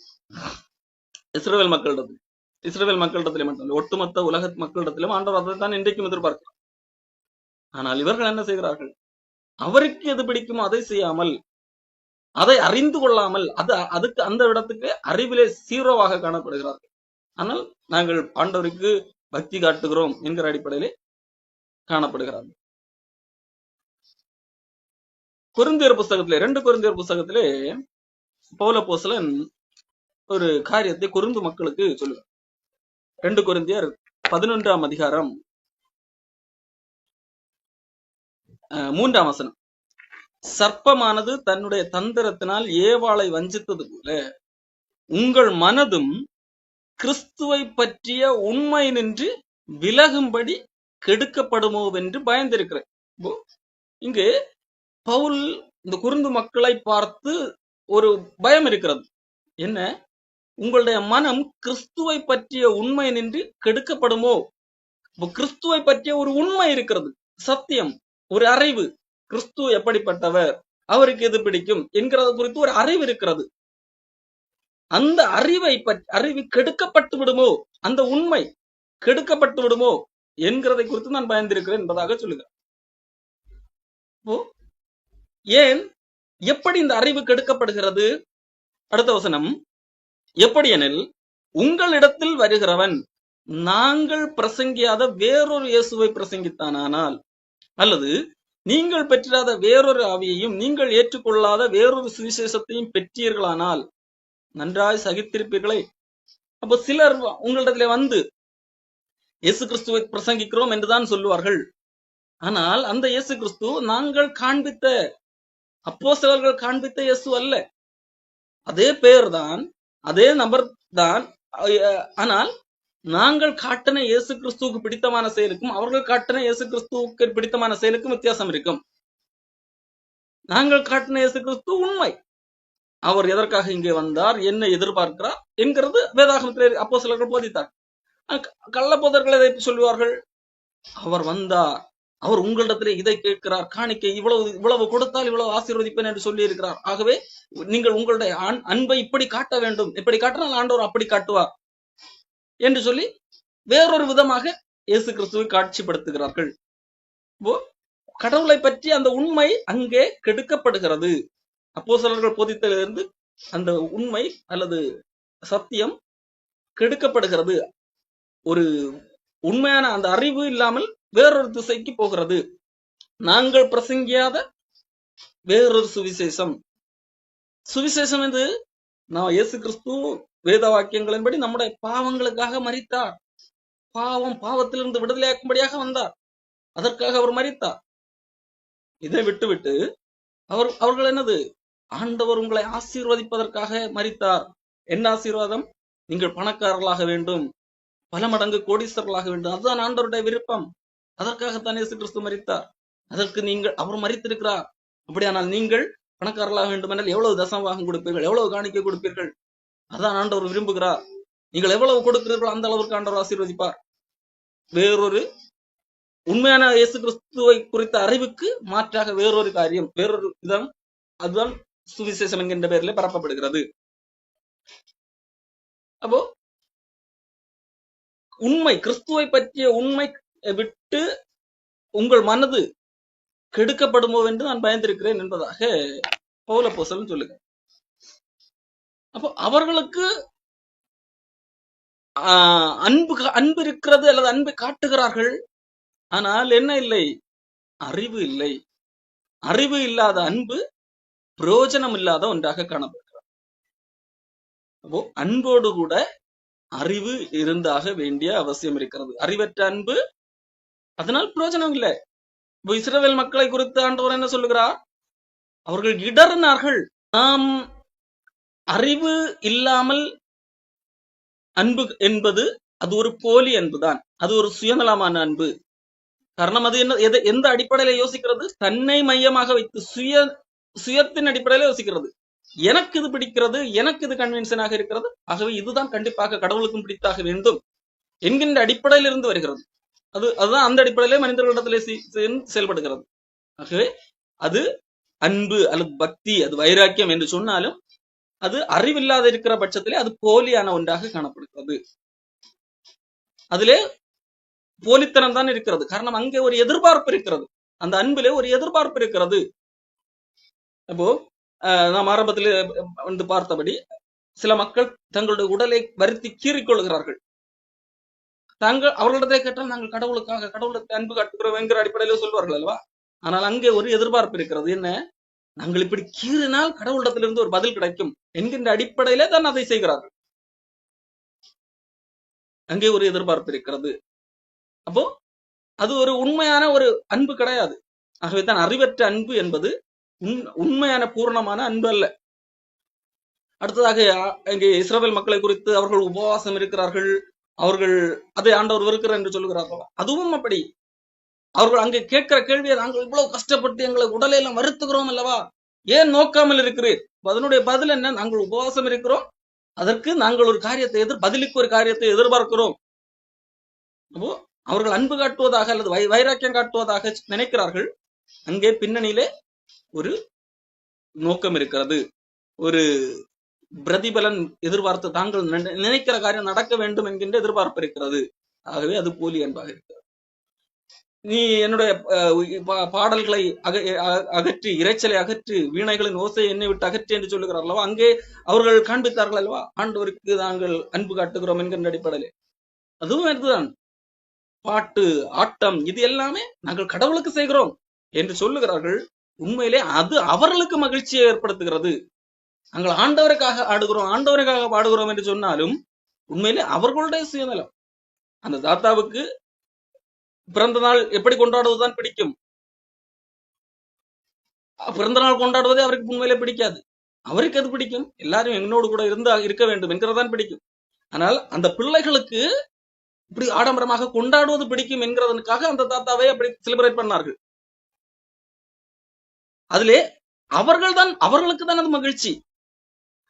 இஸ்ரவேல் மக்களிடத்தில். இஸ்ரவேல் மக்களிடத்திலே மட்டும் ஒட்டுமொத்த உலக மக்களிடத்திலும் ஆண்டவர் அதை தான் இன்றைக்கும் எதிர்பார்க்கிறார். ஆனால் இவர்கள் என்ன செய்கிறார்கள்? அவருக்கு எது பிடிக்குமோ அதை செய்யாமல், அதை அறிந்து கொள்ளாமல், அதுக்கு அந்த இடத்துக்கு அறிவிலே சீரோவாக காணப்படுகிறார்கள். ஆனால் நாங்கள் ஆண்டவருக்கு பக்தி காட்டுகிறோம் என்கிற அடிப்படையிலே காணப்படுகிறார்கள். கொரிந்தியர் புஸ்தகத்திலே 2 கொரிந்தியர் புஸ்தகத்திலே பவுல் அப்போஸ்தலன் ஒரு காரியத்தை கொரிந்து மக்களுக்கு சொல்லுவார். 2 கொரிந்தியர் 11ஆம் அதிகாரம் 3ஆம் வசனம். சர்ப்பமானது தன்னுடைய தந்திரத்தினால் ஏவாளை வஞ்சித்தது போல உங்கள் மனதும் கிறிஸ்துவை பற்றிய உண்மை நின்று விலகும்படி கெடுக்கப்படுமோ என்று பயந்திருக்கிறேன். இங்கு பவுல் இந்த கொரிந்து மக்களை பார்த்து ஒரு பயம் இருக்கிறது. என்ன? உங்களுடைய மனம் கிறிஸ்துவை பற்றிய உண்மை நின்று கெடுக்கப்படுமோ? கிறிஸ்துவை பற்றிய ஒரு உண்மை இருக்கிறது, சத்தியம், ஒரு அறிவு. கிறிஸ்து எப்படிப்பட்டவர், அவருக்கு எது பிடிக்கும் என்கிறது குறித்து ஒரு அறிவு இருக்கிறது. அந்த அறிவு கெடுக்கப்பட்டு விடுமோ, அந்த உண்மை கெடுக்கப்பட்டு விடுமோ என்கிறதை குறித்து நான் பயந்திருக்கிறேன் என்பதாக சொல்லுகிறேன். ஏன், எப்படி இந்த அறிவு கெடுக்கப்படுகிறது? அடுத்த வசனம், எப்படி எனில் உங்களிடத்தில் வருகிறவன் நாங்கள் பிரசங்கியாத வேறொரு இயேசுவை பிரசங்கித்தானால், அல்லது நீங்கள் பெற்றாத வேறொரு ஆவியையும் நீங்கள் ஏற்றுக்கொள்ளாத வேறொரு சுவிசேஷத்தையும் பெற்றீர்களானால் நன்றாய் சகித்திருப்பீர்களே. அப்போ சிலர் உங்களிடத்திலே வந்து இயேசு கிறிஸ்துவை பிரசங்கிக்கிறோம் என்றுதான் சொல்லுவார்கள். ஆனால் அந்த இயேசு கிறிஸ்து நாங்கள் காண்பித்த, அப்போஸ்தலர்கள் காண்பித்த இயேசு அல்ல. அதே பெயர் தான், அதே நபர் தான். ஆனால் நாங்கள் காட்டின இயேசு கிறிஸ்துவுக்கு பிடித்தமான செயலுக்கும் அவர்கள் காட்டின இயேசு கிறிஸ்துவுக்கு பிடித்தமான செயலுக்கும் வித்தியாசம் இருக்கும். நாங்கள் காட்டின இயேசு கிறிஸ்து உண்மை, அவர் எதற்காக இங்கே வந்தார், என்ன எதிர்பார்க்கிறார் என்கிறது வேதாகமத்திலே அப்போஸ்தலர்கள் போதித்தார். கள்ளப்போதர்கள் எதை சொல்லுவார்கள்? அவர் வந்தார், அவர் உங்களிடத்திலே இதை கேட்கிறார், காணிக்கை இவ்வளவு கொடுத்தால் இவ்வளவு ஆசீர்வதிப்பேன் என்று சொல்லி இருக்கிறார். ஆகவே நீங்கள் உங்களுடைய அன்பை இப்படி காட்ட வேண்டும், இப்படி காட்டினால் ஆண்டவர் அப்படி காட்டுவார் என்று சொல்லி வேறொரு விதமாக இயேசு கிறிஸ்துவை காட்சிப்படுத்துகிறார்கள். கடவுளை பற்றி அந்த உண்மை அங்கே கெடுக்கப்படுகிறது. அப்போஸ்தலர்கள் போதித்தலிருந்து அந்த உண்மை அல்லது சத்தியம் கெடுக்கப்படுகிறது. ஒரு உண்மையான அந்த அறிவு இல்லாமல் வேறொரு திசைக்கு போகிறது. நாங்கள் பிரசங்கியாத வேறொரு சுவிசேஷம். சுவிசேஷம் என்று நான் இயேசு கிறிஸ்து வேத வாக்கியங்களின்படி நம்முடைய பாவங்களுக்காக மரித்தார், பாவத்திலிருந்து விடுதலையாக்கும்படியாக வந்தார், அதற்காக அவர் மரித்தார். இதை விட்டுவிட்டு அவர்கள் என்னது? ஆண்டவர் உங்களை ஆசீர்வதிப்பதற்காக மரித்தார். என்ன ஆசீர்வாதம்? நீங்கள் பணக்காரர்களாக வேண்டும், பல மடங்கு கோடீஸ்வரர்களாக வேண்டும், அதுதான் ஆண்டவருடைய விருப்பம். அதற்காகத்தான் இயேசு கிறிஸ்து மரித்தார். அதற்கு அவர் மரித்திருக்கிறார். அப்படியானால் நீங்கள் பணக்காரர்களாக வேண்டும் என்றால் எவ்வளவு தசமபாகம் கொடுப்பீர்கள், எவ்வளவு காணிக்கை கொடுப்பீர்கள்? அதான் ஆண்டவர் விரும்புகிறார். நீங்கள் எவ்வளவு கொடுக்கிறீர்களோ அந்த அளவுக்கு ஆண்டவர் ஆசீர்வதிப்பார். வேறொரு உண்மையான இயேசு கிறிஸ்துவை குறித்த அறிவுக்கு மாற்றாக வேறொரு காரியம், வேறொரு விதம், அதுதான் சுவிசேஷம் என்கின்ற பெயரிலே பரப்பப்படுகிறது. அப்போ உண்மை, கிறிஸ்துவை பற்றிய உண்மை விட்டு உங்கள் மனது கெடுக்கப்படுமோ என்று நான் பயந்திருக்கிறேன் என்பதாக பவுல் அப்போஸ்தலன் சொல்லுங்க. அப்போ அவர்களுக்கு அன்பு இருக்கிறது அல்லது அன்பை காட்டுகிறார்கள். ஆனால் என்ன இல்லை? அறிவு இல்லை. அறிவு இல்லாத அன்பு பிரயோஜனம் இல்லாத ஒன்றாக காணப்படுகிறது. அப்போ அன்போடு கூட அறிவு இருந்தாக வேண்டிய அவசியம் இருக்கிறது. அறிவற்ற அன்பு அதனால் பிரயோஜனம் இல்லை. இப்போ இஸ்ரவேல் மக்களை குறித்து ஆண்டவர் என்ன சொல்லுகிறார்? அவர்கள் இடறினார்கள். நாம் அறிவு இல்லாமல் அன்பு என்பது அது ஒரு போலி அன்புதான். அது ஒரு சுயநலமான அன்பு. காரணம் அது என்ன, எந்த அடிப்படையில யோசிக்கிறது? தன்னை மையமாக வைத்து சுயத்தின் அடிப்படையில யோசிக்கிறது. எனக்கு இது பிடிக்கிறது, எனக்கு இது கன்வின்ஷனாக இருக்கிறது, ஆகவே இதுதான் கண்டிப்பாக கடவுளுக்கும் பிடித்தாக வேண்டும் என்கின்ற அடிப்படையில் இருந்து வருகிறது. அதுதான் அந்த அடிப்படையிலே மனிதர்களிடத்திலே செயல்படுகிறது. ஆகவே அது அன்பு அல்லது பக்தி, அது வைராக்கியம் என்று சொன்னாலும் அது அறிவில்லாத இருக்கிற பட்சத்திலே அது போலியான ஒன்றாக காணப்படுகிறது. அதிலே போலித்தனம் தான் இருக்கிறது. காரணம் அங்கே ஒரு எதிர்பார்ப்பு இருக்கிறது. அந்த அன்பிலே ஒரு எதிர்பார்ப்பு இருக்கிறது. அப்போ நாம் ஆரம்பத்தில் வந்து பார்த்தபடி சில மக்கள் தங்களுடைய உடலை வருத்தி கீறிக்கொள்கிறார்கள். அவர்களிடத்தை கேட்டால் நாங்கள் கடவுளுக்கு அன்பு காட்டுகிறோம் என்கிற அடிப்படையில சொல்வார்கள் அல்லவா? ஆனால் அங்கே ஒரு எதிர்பார்ப்பு இருக்கிறது. என்ன? நாங்கள் இப்படி கீறினால் கடவுளிடத்திலிருந்து ஒரு பதில் கிடைக்கும் என்கின்ற அடிப்படையிலே தான் அதை செய்கிறார்கள். அங்கே ஒரு எதிர்பார்ப்பு இருக்கிறது. அப்போ அது ஒரு உண்மையான ஒரு அன்பு கிடையாது. ஆகவே தான் அறிவற்ற அன்பு என்பது உண்மையான பூர்ணமான அன்பு அல்ல. அடுத்ததாக இங்கே இஸ்ரவேல் மக்களை குறித்து அவர்கள் உபவாசம் இருக்கிறார்கள், அவர்கள் அதை ஆண்டவர் வெறுக்கிறார் என்று சொல்லுகிறார்கள். அதுவும் அப்படி. அவர்கள் அங்கே கேட்கிற கேள்வியை, நாங்கள் இவ்வளவு கஷ்டப்பட்டு எங்களை உடலையெல்லாம் வருத்துகிறோம் அல்லவா, ஏன் நோக்காமல் இருக்கிறீர்? அதனுடைய பதில் என்ன? நாங்கள் உபவாசம் இருக்கிறோம், அதற்கு நாங்கள் ஒரு காரியத்தை பதிலுக்கு ஒரு காரியத்தை எதிர்பார்க்கிறோம். அப்போ அவர்கள் அன்பு காட்டுவதாக அல்லது வைராக்கியம் காட்டுவதாக நினைக்கிறார்கள். அங்கே பின்னணியிலே ஒரு நோக்கம் இருக்கிறது, ஒரு பிரதிபலன் எதிர்பார்த்து தாங்கள் நினைக்கிற காரியம் நடக்க வேண்டும் என்கின்ற எதிர்பார்ப்பு இருக்கிறது. ஆகவே அது போலி அன்பாக இருக்கிறது. நீ என்னுடைய பாடல்களை அகற்றி, இறைச்சலை அகற்றி, வீணைகளின் ஓசை என்னை விட்டு அகற்றி என்று சொல்லுகிறார் அல்லவா? அங்கே அவர்கள் காண்பித்தார்கள் அல்லவா, ஆண்டவருக்கு நாங்கள் அன்பு காட்டுகிறோம் என்கின்ற அடிப்படையிலே. அதுவும் அதுதான். பாட்டு, ஆட்டம், இது எல்லாமே நாங்கள் கடவுளுக்கு செய்கிறோம் என்று சொல்லுகிறார்கள். உண்மையிலே அது அவர்களுக்கு மகிழ்ச்சியை ஏற்படுத்துகிறது. நாங்கள் ஆண்டவருக்காக ஆடுகிறோம், ஆண்டவருக்காக பாடுகிறோம் என்று சொன்னாலும் உண்மையிலே அவர்களுடைய சுயநலம். அந்த தாத்தாவுக்கு பிறந்த நாள் எப்படி கொண்டாடுவதுதான் பிடிக்கும். பிறந்த நாள் கொண்டாடுவதே அவருக்கு உண்மையிலே பிடிக்காது. அவருக்கு அது பிடிக்கும், எல்லாரும் என்னோடு கூட இருக்க வேண்டும் என்கிறதான் பிடிக்கும். ஆனால் அந்த பிள்ளைகளுக்கு இப்படி ஆடம்பரமாக கொண்டாடுவது பிடிக்கும் என்கிறதற்காக அந்த தாத்தாவை அப்படி செலிப்ரேட் பண்ணார்கள். அதிலே அவர்களுக்கு தான் அது மகிழ்ச்சி.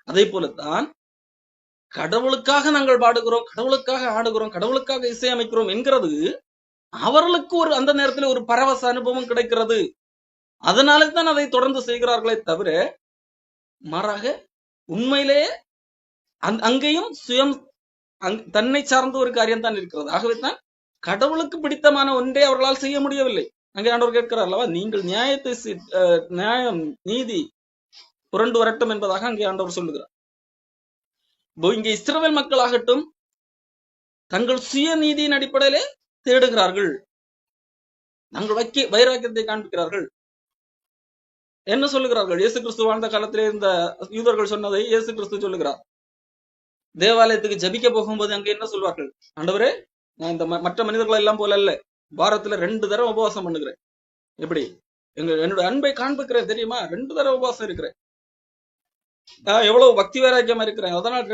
அதே போலத்தான் கடவுளுக்காக நாங்கள் பாடுகிறோம், கடவுளுக்காக ஆடுகிறோம், கடவுளுக்காக இசையமைக்கிறோம் என்கிறது அவர்களுக்கு ஒரு அந்த நேரத்தில் ஒரு பரவச அனுபவம் கிடைக்கிறது. அதனால தான் அதை தொடர்ந்து செய்கிறார்களே தவிர மாறாக உண்மையிலேயே அங்கேயும் தன்னை சார்ந்த ஒரு காரியம் தான் இருக்கிறது. ஆகவே தான் கடவுளுக்கு பிடித்தமான ஒன்றே அவர்களால் செய்ய முடியவில்லை. அங்கே ஆண்டவர் கேட்கிறார் அல்லவா, நீங்கள் நியாயம் நீதி புரண்டு வரட்டும் என்பதாக அங்கே ஆண்டவர் சொல்லுகிறார். இங்கே இஸ்ரவேல் மக்களாகட்டும் தங்கள் சுய நீதியின் அடிப்படையிலே தேடுகிறார்கள், நாங்கள் வைராக்கியத்தை காண்பிக்கிறார்கள். என்ன சொல்லுகிறார்கள்? இயேசு கிறிஸ்து வாழ்ந்த காலத்திலே இருந்த யூதர்கள் சொன்னதை இயேசு கிறிஸ்து சொல்லுகிறார். தேவாலயத்துக்கு ஜபிக்க போகும்போது அங்க என்ன சொல்வார்கள்? ஆண்டவரே, நான் இந்த மற்ற மனிதர்கள் எல்லாம் போல அல்ல, வாரத்துல 2 தடவை உபவாசம் பண்ணுகிறேன். எப்படி? என்னோட அன்பை காண்பிக்கிறேன் தெரியுமா? 2 தடவை உபவாசம் இருக்கிறேன். எவ்வளவு பக்தி வைராக்கியமா இருக்கிறேன், அதனால்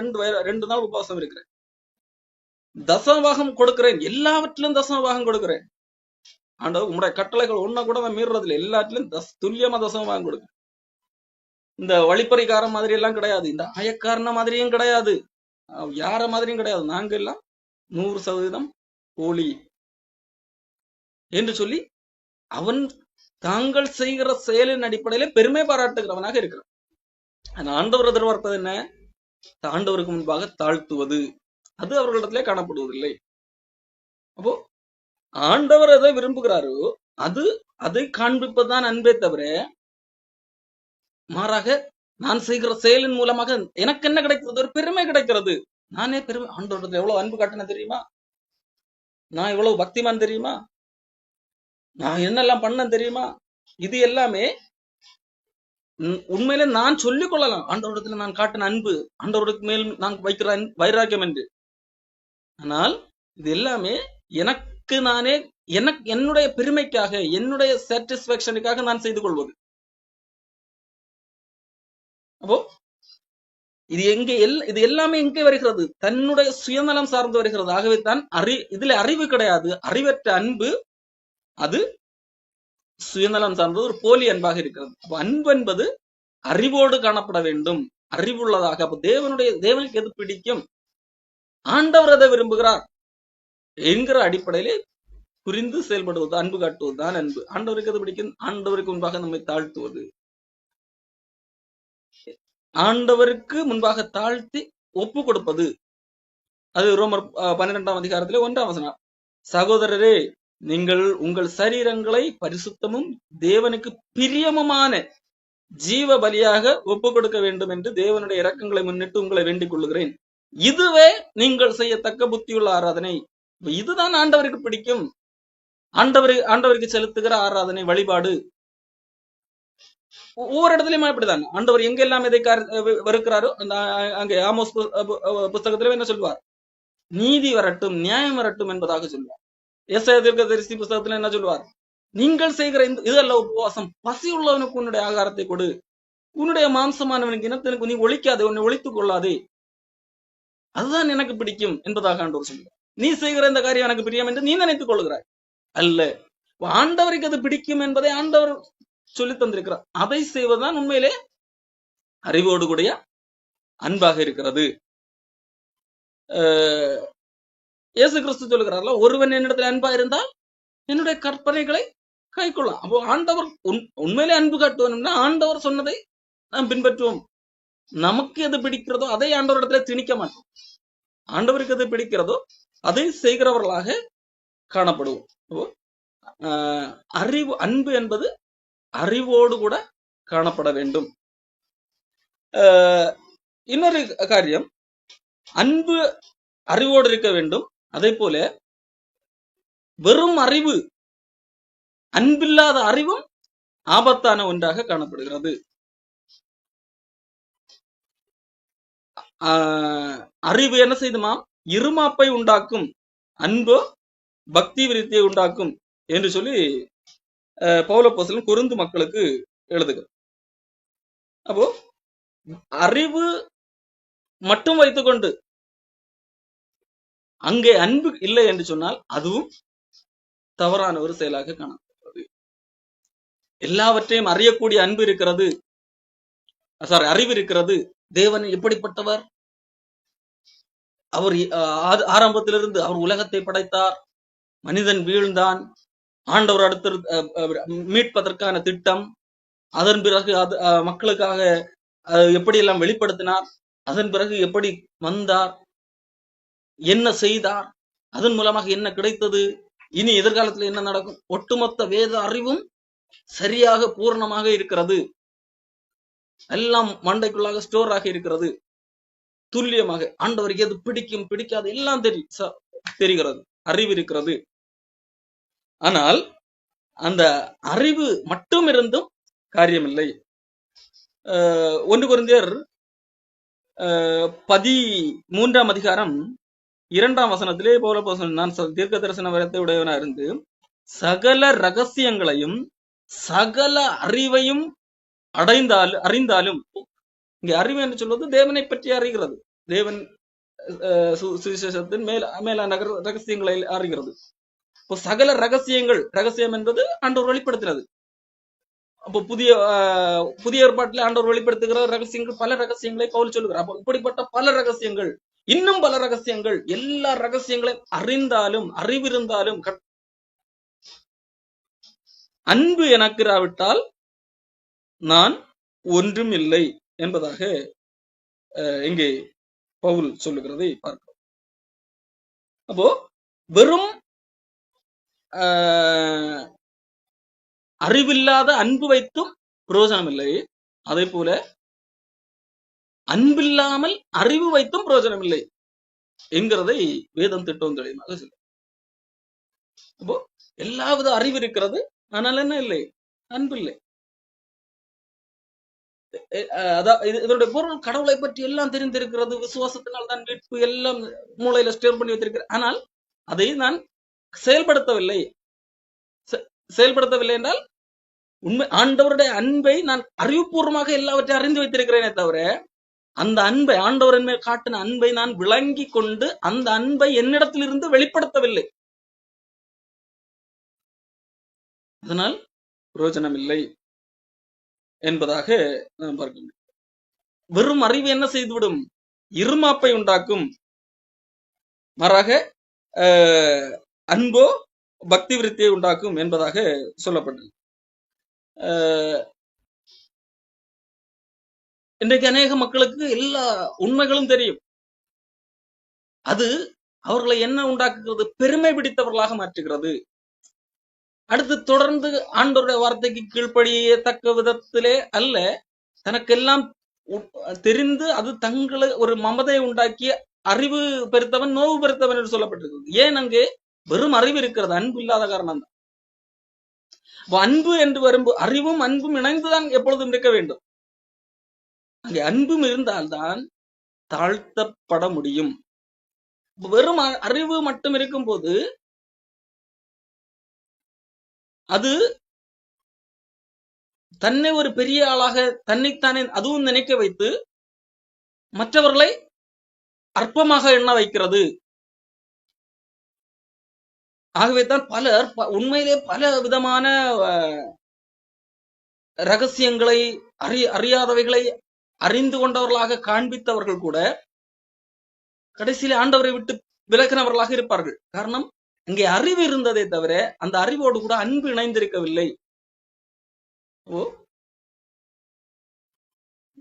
2 நாள் உபவாசம் இருக்கிறேன். தசமபாகம் கொடுக்கிறேன், எல்லாவற்றிலும் தசமபாகம் கொடுக்கிறேன். ஆண்டவர் உங்களுடைய கட்டளைகள் ஒன்ன கூட நான் மீறுறது இல்லை, எல்லாத்திலும் துல்லியமா தசமபாகம் கொடுக்கிறேன். இந்த வழிப்பறிக்காரன் மாதிரி எல்லாம் கிடையாது, இந்த ஆயக்காரன மாதிரியும் கிடையாது, யார மாதிரியும் கிடையாது. நாங்க எல்லாம் 100% போலி என்று சொல்லி அவன் தாங்கள் செய்கிற செயலின் அடிப்படையில பெருமை பாராட்டுகிறவனாக இருக்கிறான். ஆண்டவர் எதிர்பார்ப்பது என்ன? ஆண்டவருக்கு முன்பாக தாழ்த்துவது, அது அவர்களிடத்திலே காணப்படுவதில்லை. அப்போ ஆண்டவர் எதை விரும்புகிறாரோ அது அதை காண்பிப்பதுதான் அன்பே தவிர, மாறாக நான் செய்கிற செயலின் மூலமாக எனக்கு என்ன கிடைக்கிறது? ஒரு பெருமை கிடைக்கிறது. நானே பெருமை, ஆண்டவரிடத்துல எவ்வளவு அன்பு காட்டின தெரியுமா, நான் எவ்வளவு பக்திமான் தெரியுமா, நான் என்னெல்லாம் பண்ண தெரியுமா, இது எல்லாமே உண்மையிலே நான் சொல்லிக் கொள்ளலாம். ஆண்டவரிடத்துல நான் காட்டின அன்பு, ஆண்டவருக்கு மேல் நான் வைக்கிற வைராக்கியம் என்று. ஆனால் இது எல்லாமே எனக்கு நானே, எனக்கு என்னுடைய பெருமைக்காக, என்னுடைய சாட்டிஸ்பாக்சனுக்காக நான் செய்து கொள்வது. அப்போ இது இது எல்லாமே எங்கே வருகிறது? தன்னுடைய சுயநலம் சார்ந்து வருகிறது. ஆகவே தான் இதுல அறிவு கிடையாது. அறிவற்ற அன்பு அது சுயநலம் சார்ந்தது, ஒரு போலி அன்பாக இருக்கிறது. அப்போ அன்பு என்பது அறிவோடு காணப்பட வேண்டும், அறிவுள்ளதாக. அப்ப தேவனுக்கு எது பிடிக்கும், ஆண்டவர் எதை விரும்புகிறார் என்கிற அடிப்படையிலே புரிந்து செயல்படுவது, அன்பு காட்டுவது தான் அன்பு. ஆண்டவருக்கு எது பிடிக்கும், ஆண்டவருக்கு முன்பாக நம்மை தாழ்த்துவது, ஆண்டவருக்கு முன்பாக தாழ்த்தி ஒப்பு கொடுப்பது. அது ரோமர் 12ஆம் அதிகாரத்திலே 1ஆம் வசனம், சகோதரரே நீங்கள் உங்கள் சரீரங்களை பரிசுத்தமும் தேவனுக்கு பிரியமுமான ஜீவ பலியாக ஒப்பு கொடுக்க வேண்டும் என்று தேவனுடைய இரக்கங்களை முன்னிட்டு உங்களை வேண்டிக் கொள்ளுகிறேன். இதுவே நீங்கள் செய்யத்தக்க புத்தியுள்ள ஆராதனை. இதுதான் ஆண்டவருக்கு பிடிக்கும், ஆண்டவருக்கு செலுத்துகிற ஆராதனை வழிபாடு. ஒவ்வொரு இடத்துலயுமே அப்படிதான். ஆண்டவர் எங்க எல்லாம் இதை வெறுக்கிறாரோ, அங்கே ஆமோஸ் புஸ்தகத்திலே என்ன சொல்வார், நீதி வரட்டும் நியாயம் வரட்டும் என்பதாக சொல்வார். ஏசாயா தீர்க்கதரிசி புஸ்தகத்துல என்ன சொல்வார், நீங்கள் செய்கிற இதல்ல உபவாசம், பசி உள்ளவனுக்கு உன்னுடைய ஆகாரத்தை கொடு, உன்னுடைய மாம்சமானவனுக்கு இனத்திற்கு நீ ஒழிக்காதே, உன்னை ஒழித்துக் கொள்ளாதே, அதுதான் எனக்கு பிடிக்கும் என்பதாக ஆண்டவர் சொல்லுவார். நீ செய்கிற இந்த காரியம் எனக்கு பிரியம் என்று நீ நினைத்துக் கொள்கிறாய் அல்ல, ஆண்டவருக்கு அது பிடிக்கும் என்பதை ஆண்டவர் சொல்லி தந்திருக்கிறார். அதை செய்வதுதான் உண்மையிலே அறிவோடு கூடிய அன்பாக இருக்கிறது. இயேசு கிறிஸ்து சொல்லுகிறார்ல, ஒருவன் என்னிடத்தில் அன்பா இருந்தால் என்னுடைய கற்பனைகளை கை கொள்ளலாம். அப்போ ஆண்டவர் உண்மையிலே அன்பு காட்டுவோம்னா ஆண்டவர் சொன்னதை நாம் பின்பற்றுவோம். நமக்கு எது பிடிக்கிறதோ அதை ஆண்டவரிடத்துல திணிக்க மாட்டோம். ஆண்டவருக்கு எது பிடிக்கிறதோ அதை செய்கிறவர்களாக காணப்படுவோம். அறிவு, அன்பு என்பது அறிவோடு கூட காணப்பட வேண்டும். இன்னொரு காரியம், அன்பு அறிவோடு இருக்க வேண்டும். அதே போல வெறும் அறிவு, அன்பில்லாத அறிவும் ஆபத்தான ஒன்றாக காணப்படுகிறது. அறிவு என்ன செய்துமா, இருமாப்பை உண்டாக்கும், அன்போ பக்தி விருத்தியை உண்டாக்கும் என்று சொல்லி பவுல் அப்போஸ்தலன் கொரிந்து மக்களுக்கு எழுதுகிறார். அப்போ அறிவு மட்டும் வைத்துக்கொண்டு அங்கே அன்பு இல்லை என்று சொன்னால் அதுவும் தவறான ஒரு செயலாக காணப்படுகிறது. எல்லாவற்றையும் அறியக்கூடிய அன்பு இருக்கிறது, அறிவு இருக்கிறது. தேவன் எப்படிப்பட்டவர், அவர் ஆரம்பத்திலிருந்து அவர் உலகத்தை படைத்தார், மனிதன் வீழ்ந்தான், ஆண்டவர் அடுத்த மீட்பதற்கான திட்டம், அதன் பிறகு மக்களுக்காக எப்படியெல்லாம் வெளிப்படுத்தினார், அதன் பிறகு எப்படி வந்தார், என்ன செய்தார், அதன் மூலமாக என்ன கிடைத்தது, இனி எதிர்காலத்தில் என்ன நடக்கும், ஒட்டுமொத்த வேத அறிவும் சரியாக பூர்ணமாக இருக்கிறது. எல்லாம் மண்டைக்குள்ளாக ஸ்டோர் ஆகி இருக்கிறது. துல்லியமாக ஆண்டவருக்கு எது பிடிக்கும் பிடிக்காது எல்லாம் தெரிகிறது, அறிவு இருக்கிறது. ஆனால் அந்த அறிவு மட்டும் இருந்தும் காரியமில்லை. 1 கொரிந்தியர் 13ஆம் அதிகாரம் 2ஆம் வசனத்திலே பவுல் அப்போஸ்தலன், நான் தீர்க்க தரிசன வரத்தை உடையவனா இருந்து சகல ரகசியங்களையும் சகல அறிவையும் அறிந்தாலும், இங்க அறிவு என்று சொல்வது தேவனை பற்றி அறிகிறது, தேவன் சுவிசேஷத்தின் மேலான ரகசியங்களை அறிகிறது. இப்போ சகல ரகசியங்கள், ரகசியம் என்பது ஆண்டவர் வெளிப்படுத்தினது. அப்போ புதிய ஏற்பாட்டில் ஆண்டவர் வெளிப்படுத்துகிற ரகசியங்கள், பல ரகசியங்களை பவுல் சொல்லுகிறார். அப்போ இப்படிப்பட்ட பல ரகசியங்கள், இன்னும் பல ரகசியங்கள், எல்லா ரகசியங்களையும் அறிந்தாலும், அறிவிருந்தாலும் அன்பு எனக்கு இராவிட்டால் நான் ஒன்றும் இல்லை என்பதாக இங்கே பவுல் சொல்லுகிறதை பார்க்கிறோம். அப்போ வெறும் அறிவில்லாத அன்பு வைத்தும் பிரயோஜனம் இல்லை, அதே போல அன்பில்லாமல் அறிவு வைத்தும் பிரயோஜனம் இல்லை என்கிறதை வேதம் திட்டம் தெளிவாக சொல்லும். அப்போ எல்லாவித அறிவு இருக்கிறது, ஆனால் என்ன இல்லை, அன்பு இல்லை. இதனுடைய பொருள் கடவுளை பற்றி எல்லாம் தெரிந்திருக்கிறது, விசுவாசத்தினால் தான் மீட்பு எல்லாம் மூளையில ஸ்டோர் பண்ணி வைத்திருக்கிறேன், ஆனால் அதை நான் செயல்படுத்தவில்லை. செயல்படுத்தவில்லை என்றால் உண்மை ஆண்டவருடைய அன்பை நான் அறிவுபூர்வமாக எல்லாவற்றையும் அறிந்து வைத்திருக்கிறேனே தவிர அந்த அன்பை, ஆண்டவர் என் மேல் காட்டின அன்பை நான் விளங்கி கொண்டு அந்த அன்பை என்னிடத்திலிருந்து வெளிப்படுத்தவில்லை. அதனால் பிரயோஜனம் இல்லை என்பதாக நாம் பார்க்க முடியும். வெறும் அறிவு என்ன செய்துவிடும், இருமாப்பை உண்டாக்கும். மாறாக அன்போ பக்தி விருத்தியை உண்டாக்கும் என்பதாக சொல்லப்பட்டது. இன்றைக்கு அநேக மக்களுக்கு எல்லா உண்மைகளும் தெரியும். அது அவர்களை என்ன உண்டாக்குகிறது, பெருமை பிடித்தவர்களாக மாற்றுகிறது. அடுத்து தொடர்ந்து ஆண்டவருடைய வார்த்தைக்கு கீழ்ப்படியத்தக்க விதத்திலே அல்ல, தனக்கெல்லாம் தெரிந்து அது தங்களை ஒரு மமதை உண்டாக்கிய அறிவு பெருத்தவன் நோவு பெருத்தவன் என்று சொல்லப்பட்டிருக்கிறது. ஏன் அங்கே வெறும் அறிவு இருக்கிறது, அன்பு இல்லாத காரணம் தான். அன்பு என்று வரும்போது அறிவும் அன்பும் இணைந்துதான் எப்பொழுதும் இருக்க வேண்டும். அங்கே அன்பும் இருந்தால்தான் தாழ்த்தப்பட முடியும். வெறும் அறிவு மட்டும் இருக்கும் போது அது தன்னை ஒரு பெரிய ஆளாக தன்னைத்தானே அதுவும் நினைக்க வைத்து மற்றவர்களை அற்பமாக எண்ண வைக்கிறது. ஆகவே தான் பலர் உண்மையிலே பல விதமான ரகசியங்களை அறியாதவைகளை அறிந்து கொண்டவர்களாக காண்பித்தவர்கள் கூட கடைசியிலே ஆண்டவரை விட்டு விலகினவர்களாக இருப்பார்கள். காரணம், அங்கே அறிவு இருந்ததே தவிர அந்த அறிவோடு கூட அன்பு இணைந்திருக்கவில்லை.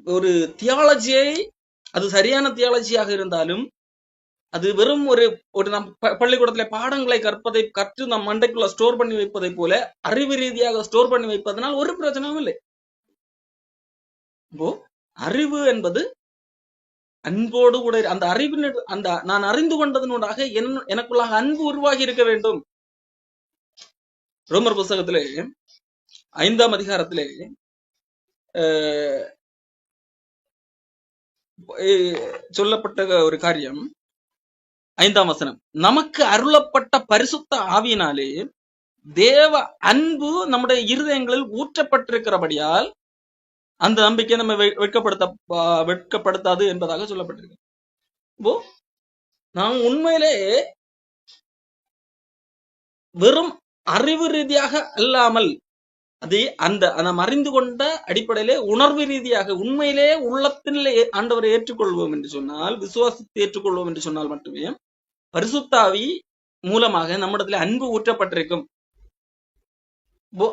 ஒரு தியாலஜியை, அது சரியான தியாலஜியாக இருந்தாலும் அது வெறும் ஒரு நம் பள்ளிக்கூடத்துல பாடங்களை கற்று நம் மண்டைக்குள்ள ஸ்டோர் பண்ணி வைப்பதை போல அறிவு ரீதியாக ஸ்டோர் பண்ணி வைப்பதனால் ஒரு பிரச்சனையும் இல்லை. இப்போ அறிவு என்பது அன்போடு கூட அந்த அறிவின் அந்த நான் அறிந்து கொண்டதனூடாக எனக்குள்ளாக அன்பு உருவாகி இருக்க வேண்டும். ரோமர் புஸ்தகத்திலே 5ஆம் அதிகாரத்திலே சொல்லப்பட்ட ஒரு காரியம், 5ஆம் வசனம், நமக்கு அருளப்பட்ட பரிசுத்த ஆவியினாலே தேவ அன்பு நம்முடைய இருதயங்களில் ஊற்றப்பட்டிருக்கிறபடியால் அந்த நம்பிக்கை நம்ம வெட்கப்படுத்தாது என்பதாக சொல்லப்பட்டிருக்கு. இப்போ நாம் உண்மையிலே வெறும் அறிவு ரீதியாக அல்லாமல் அதை நாம் அறிந்து கொண்ட அடிப்படையிலே உணர்வு ரீதியாக உண்மையிலே உள்ளத்திலே ஆண்டவரை ஏற்றுக்கொள்வோம் என்று சொன்னால், விசுவாசத்தை ஏற்றுக்கொள்வோம் என்று சொன்னால் மட்டுமே பரிசுத்த ஆவி மூலமாக நம்மிடத்திலே அன்பு ஊற்றப்பட்டிருக்கும்.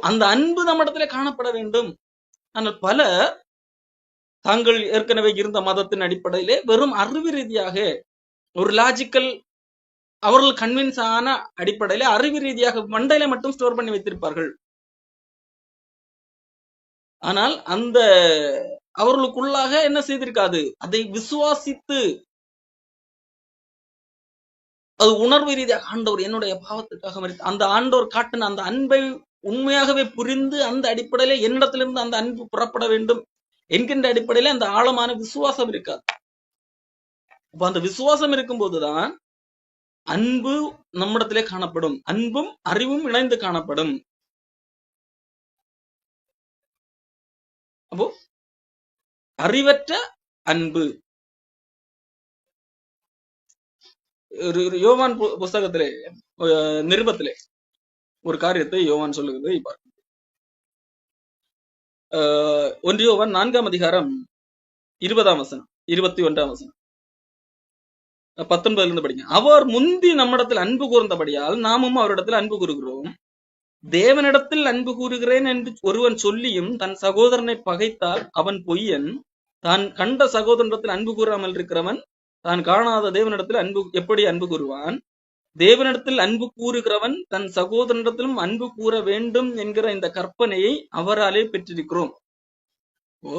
அந்த அன்பு நம்மிடத்திலே காணப்பட வேண்டும். ஆனால் பல தாங்கள் ஏற்கனவே இருந்த மதத்தின் அடிப்படையிலே வெறும் அறிவு ரீதியாக ஒரு லாஜிக்கல், அவர்கள் கன்வின்ஸ் ஆன அடிப்படையில அறிவு ரீதியாக மண்டையில மட்டும் ஸ்டோர் பண்ணி வைத்திருப்பார்கள். ஆனால் அந்த அவர்களுக்குள்ளாக என்ன செய்திருக்காது, அதை விசுவாசித்து அது உணர்வு ரீதியாக ஆண்டவர் என்னுடைய பாவத்துக்காக மரித்தார், அந்த ஆண்டவர் காட்டின அந்த அன்பை உண்மையாகவே புரிந்து அந்த அடிப்படையில என்னிடத்திலிருந்து அந்த அன்பு புறப்பட வேண்டும் என்கின்ற அடிப்படையில அந்த ஆழமான விசுவாசம் இருக்காது. அப்ப அந்த விசுவாசம் இருக்கும்போதுதான் அன்பு நம்மிடத்திலே காணப்படும், அன்பும் அறிவும் இணைந்து காணப்படும். அப்போ அறிவற்ற அன்பு, யோவான் புஸ்தகத்திலே நிருபத்திலே ஒரு காரியத்தை யோவான் சொல்லுகிறது. 1 யோவான் 4ஆம் அதிகாரம் 20ஆம் வசனம் 21ஆம் வசனம் 19 படிங்க. அவர் முந்தி நம்மிடத்தில் அன்பு கூர்ந்தபடியால் நாமும் அவரிடத்தில் அன்பு கூறுகிறோம். தேவனிடத்தில் அன்பு கூறுகிறேன் என்று ஒருவன் சொல்லியும் தன் சகோதரனை பகைத்தால் அவன் பொய்யன். தான் கண்ட சகோதரனிடத்தில் அன்பு கூறாமல் இருக்கிறவன் தான் காணாத தேவனிடத்தில் எப்படி அன்பு கூறுவான்? தேவனிடத்தில் அன்பு கூறுகிறவன் தன் சகோதரனிடத்திலும் அன்பு கூற வேண்டும் என்கிற இந்த கற்பனையை அவராலே பெற்றிருக்கிறோம். ஓ,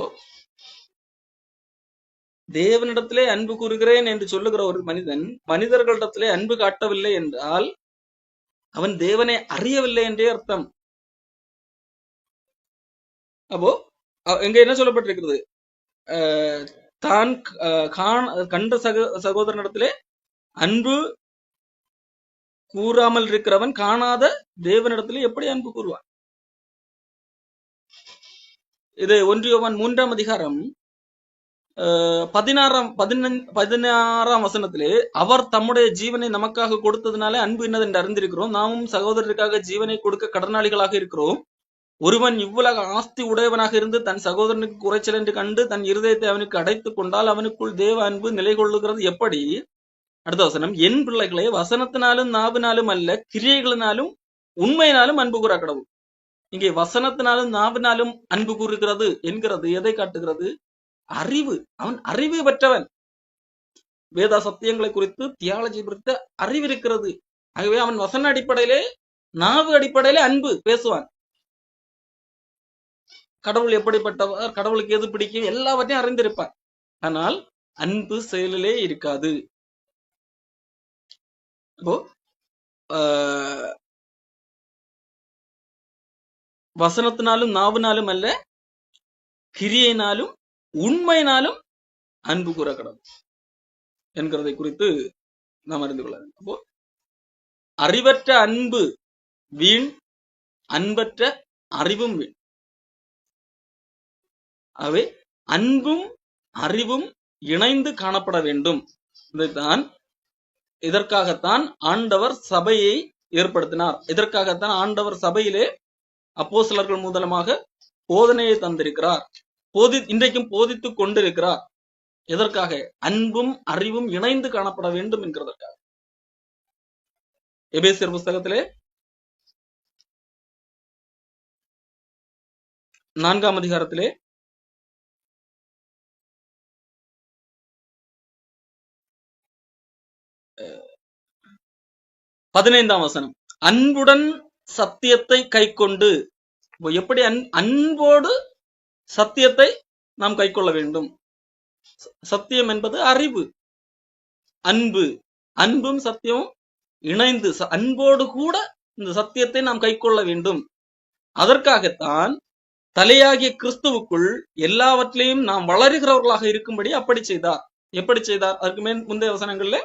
தேவனிடத்திலே அன்பு கூறுகிறேன் என்று சொல்லுகிற ஒரு மனிதன் மனிதர்களிடத்திலே அன்பு காட்டவில்லை என்றால் அவன் தேவனை அறியவில்லை என்றே அர்த்தம். அப்போ எங்க என்ன சொல்லப்பட்டிருக்கிறது? தான் கண்ட சகோதரனிடத்திலே அன்பு கூறாமல் இருக்கிறவன் காணாத தேவனிடத்திலே எப்படி அன்பு கூறுவான்? இது 1 யோவான் 3ஆம் அதிகாரம் 16ஆம் வசனத்திலே, அவர் தம்முடைய ஜீவனை நமக்காக கொடுத்ததுனாலே அன்பு என்னது என்று அறிந்திருக்கிறோம், நாமும் சகோதரருக்காக ஜீவனை கொடுக்க கடனாளிகளாக இருக்கிறோம். ஒருவன் இவ்வுலக ஆஸ்தி உடையவனாக இருந்து தன் சகோதரனுக்கு குறைச்சல் என்று கண்டு தன் இருதயத்தை அவனுக்கு அடைத்துக் கொண்டால் அவனுக்குள் தேவ அன்பு நிலை கொள்ளுகிறது எப்படி? அடுத்த வசனம், என் பிள்ளைகளே, வசனத்தினாலும் நாவினாலும் அல்ல, கிரியைகளினாலும் உண்மையினாலும் அன்பு கூற கடவுள். இங்கே வசனத்தினாலும் நாவினாலும் அன்பு கூறுகிறது என்கிறது எதை காட்டுகிறது? அறிவு. அவன் அறிவு பெற்றவன், வேத சத்தியங்களை குறித்து தியாலஜி குறித்த அறிவு இருக்கிறது. ஆகவே அவன் வசன அடிப்படையிலே நாவு அடிப்படையிலே அன்பு பேசுவான். கடவுள் எப்படிப்பட்டவர், கடவுளுக்கு எது பிடிக்கும், எல்லாவற்றையும் அறிந்திருப்பான். ஆனால் அன்பு செயலிலே இருக்காது. அப்போ வசனத்தினாலும் நாவினாலும் அல்ல, கிரியையினாலும் உண்மையினாலும் அன்பு கூற கடவுள் என்கிறதை குறித்து நாம் அறிந்து கொள்ள வேண்டும். அப்போ அறிவற்ற அன்பு வீண், அன்பற்ற அறிவும் வீண். ஆகவே அன்பும் அறிவும் இணைந்து காணப்பட வேண்டும். இதற்காகத்தான் ஆண்டவர் சபையை ஏற்படுத்தினார். இதற்காகத்தான் ஆண்டவர் சபையிலே அப்போஸ்தலர்கள் மூலமாக போதனையை தந்திருக்கிறார், இன்றைக்கும் போதித்துக் கொண்டிருக்கிறார். எதற்காக? அன்பும் அறிவும் இணைந்து காணப்பட வேண்டும் என்கிறதற்காக. எபேசியர் புஸ்தகத்திலே 4ஆம் அதிகாரத்திலே 15ஆம் வசனம், அன்புடன் சத்தியத்தை கை கொண்டு. எப்படி அன்போடு சத்தியத்தை நாம் கை கொள்ள வேண்டும்? சத்தியம் என்பது அறிவு. அன்பு, அன்பும் சத்தியமும் இணைந்து அன்போடு கூட இந்த சத்தியத்தை நாம் கை கொள்ள வேண்டும். அதற்காகத்தான் தலையாகிய கிறிஸ்துவுக்குள் எல்லாவற்றிலையும் நாம் வளருகிறவர்களாக இருக்கும்படி அப்படி செய்தார். எப்படி செய்தார்? அதற்கு முந்தைய வசனங்கள்ல,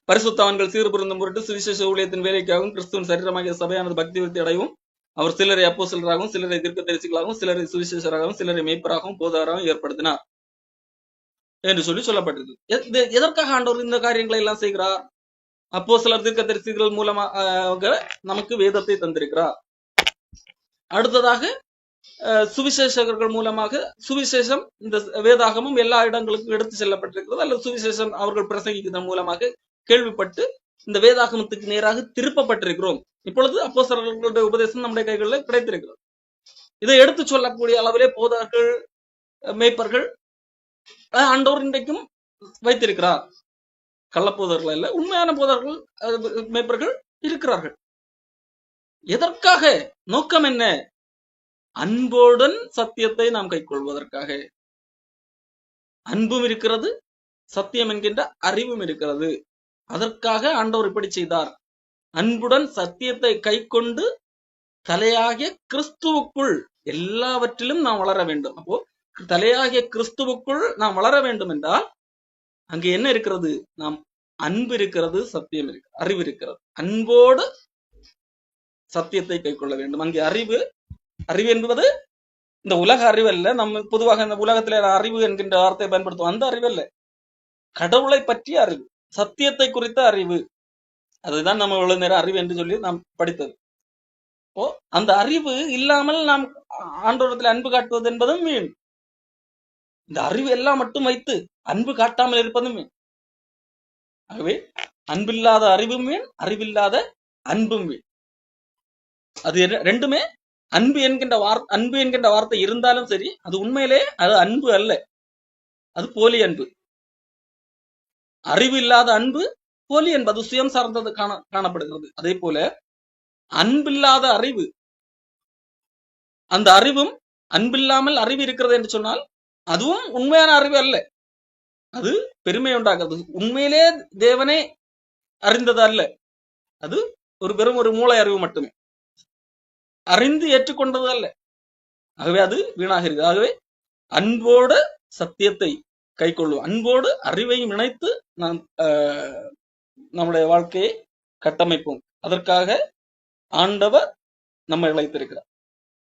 பரிசுத்தவான்கள் சீர்புரிந்தும் பொருட்டு சுவிசேஷ ஊழியத்தின் வேலைக்காகவும் கிறிஸ்துவின் சரீரமாகிய சபையானது பக்தி விருத்தி அடையும், அவர் சிலரை அப்போஸ்தலராகவும் சிலரை தீர்க்கதரிசிகளாகவும் சிலரை சுவிசேஷராகவும் சிலரை மேய்ப்பராகவும் போதகராகவும் ஏற்படுத்தினார் என்று சொல்லப்பட்டிருக்கு. எதற்காக ஆண்டவர் இந்த காரியங்களை எல்லாம் செய்கிறார்? அப்போஸ்தலர் தீர்க்கதரிசிகள் மூலமாக நமக்கு வேதத்தை தந்திருக்கிறார். அடுத்ததாக சுவிசேஷகர்கள் மூலமாக சுவிசேஷம், இந்த வேதாகமும் எல்லா இடங்களுக்கும் எடுத்து செல்லப்பட்டிருக்கிறது. அல்லது சுவிசேஷம் அவர்கள் பிரசங்கிக்கிறதன் மூலமாக கேள்விப்பட்டு இந்த வேதாகமத்துக்கு நேராக திருப்பப்பட்டிருக்கிறோம். இப்பொழுது அப்போஸ்தலர்களுடைய உபதேசம் நம்முடைய கைகளில் கிடைத்திருக்கிறது. இதை எடுத்து சொல்லக்கூடிய அளவிலே போதகர்கள், மேய்ப்பர்கள் ஆண்டவர் இன்றைக்கும் வைத்திருக்கிறார். கள்ளப்போதர்கள் அல்ல, உண்மையான போதகர்கள், மேய்ப்பர்கள் இருக்கிறார்கள். எதற்காக? நோக்கம் என்ன? அன்போடன் சத்தியத்தை நாம் கைக்கொள்வதற்காக. அன்பும் இருக்கிறது, சத்தியம் என்கின்ற அறிவும் இருக்கிறது. அதற்காக ஆண்டவர் இப்படி செய்தார். அன்புடன் சத்தியத்தை கை கொண்டு தலையாகிய கிறிஸ்துவுக்குள் எல்லாவற்றிலும் நாம் வளர வேண்டும். அப்போ தலையாகிய கிறிஸ்துவுக்குள் நாம் வளர வேண்டும் என்றால் அங்கே என்ன இருக்கிறது? நாம் அன்பு இருக்கிறது, சத்தியம் இருக்கிறது, அறிவு இருக்கிறது. அன்போடு சத்தியத்தை கை கொள்ள வேண்டும். அங்கே அறிவு என்பது இந்த உலக அறிவு அல்ல. நம்ம பொதுவாக இந்த உலகத்தில அறிவு என்கின்ற வார்த்தையை பயன்படுத்துவோம். அந்த அறிவு அல்ல, கடவுளை பற்றிய அறிவு, சத்தியத்தை குறித்த அறிவு. அதுதான் நம்ம இவ்வளவு நேரம் அறிவு என்று சொல்லி நாம் படித்தது. அந்த அறிவு இல்லாமல் நாம் ஆண்டவரிடத்தில் அன்பு காட்டுவது என்பதும் வீண். இந்த அறிவு எல்லாம் மட்டும் வைத்து அன்பு காட்டாமல் இருப்பதும் வீண். ஆகவே அன்பில்லாத அறிவும் வீண், அறிவில்லாத அன்பும் வீண். அது ரெண்டுமே அன்பு என்கின்ற வார்த்தை இருந்தாலும் சரி, அது உண்மையிலே அது அன்பு அல்ல, அது போலி அன்பு. அறிவு இல்லாத அன்பு போலி என்பது சுயம் சார்ந்தது காணப்படுகிறது. அதே போல அன்பில்லாத அறிவு, அந்த அறிவும் அன்பில்லாமல் அறிவு இருக்கிறது என்று சொன்னால் அதுவும் உண்மையான அறிவு அல்ல, அது பெருமை உண்டாகிறது. உண்மையிலே தேவனே அறிந்தது அல்ல, அது வெறும் ஒரு மூளை அறிவு மட்டுமே, அறிந்து ஏற்றுக்கொண்டது அல்ல. ஆகவே அது வீணாக இருக்கிறது. ஆகவே அன்போடு சத்தியத்தை கை கொள்ளும், அன்போடு அறிவையும் இணைத்து நாம் நம்முடைய வாழ்க்கையை கட்டமைப்போம். அதற்காக ஆண்டவர் நம்மை அழைத்திருக்கிறார்.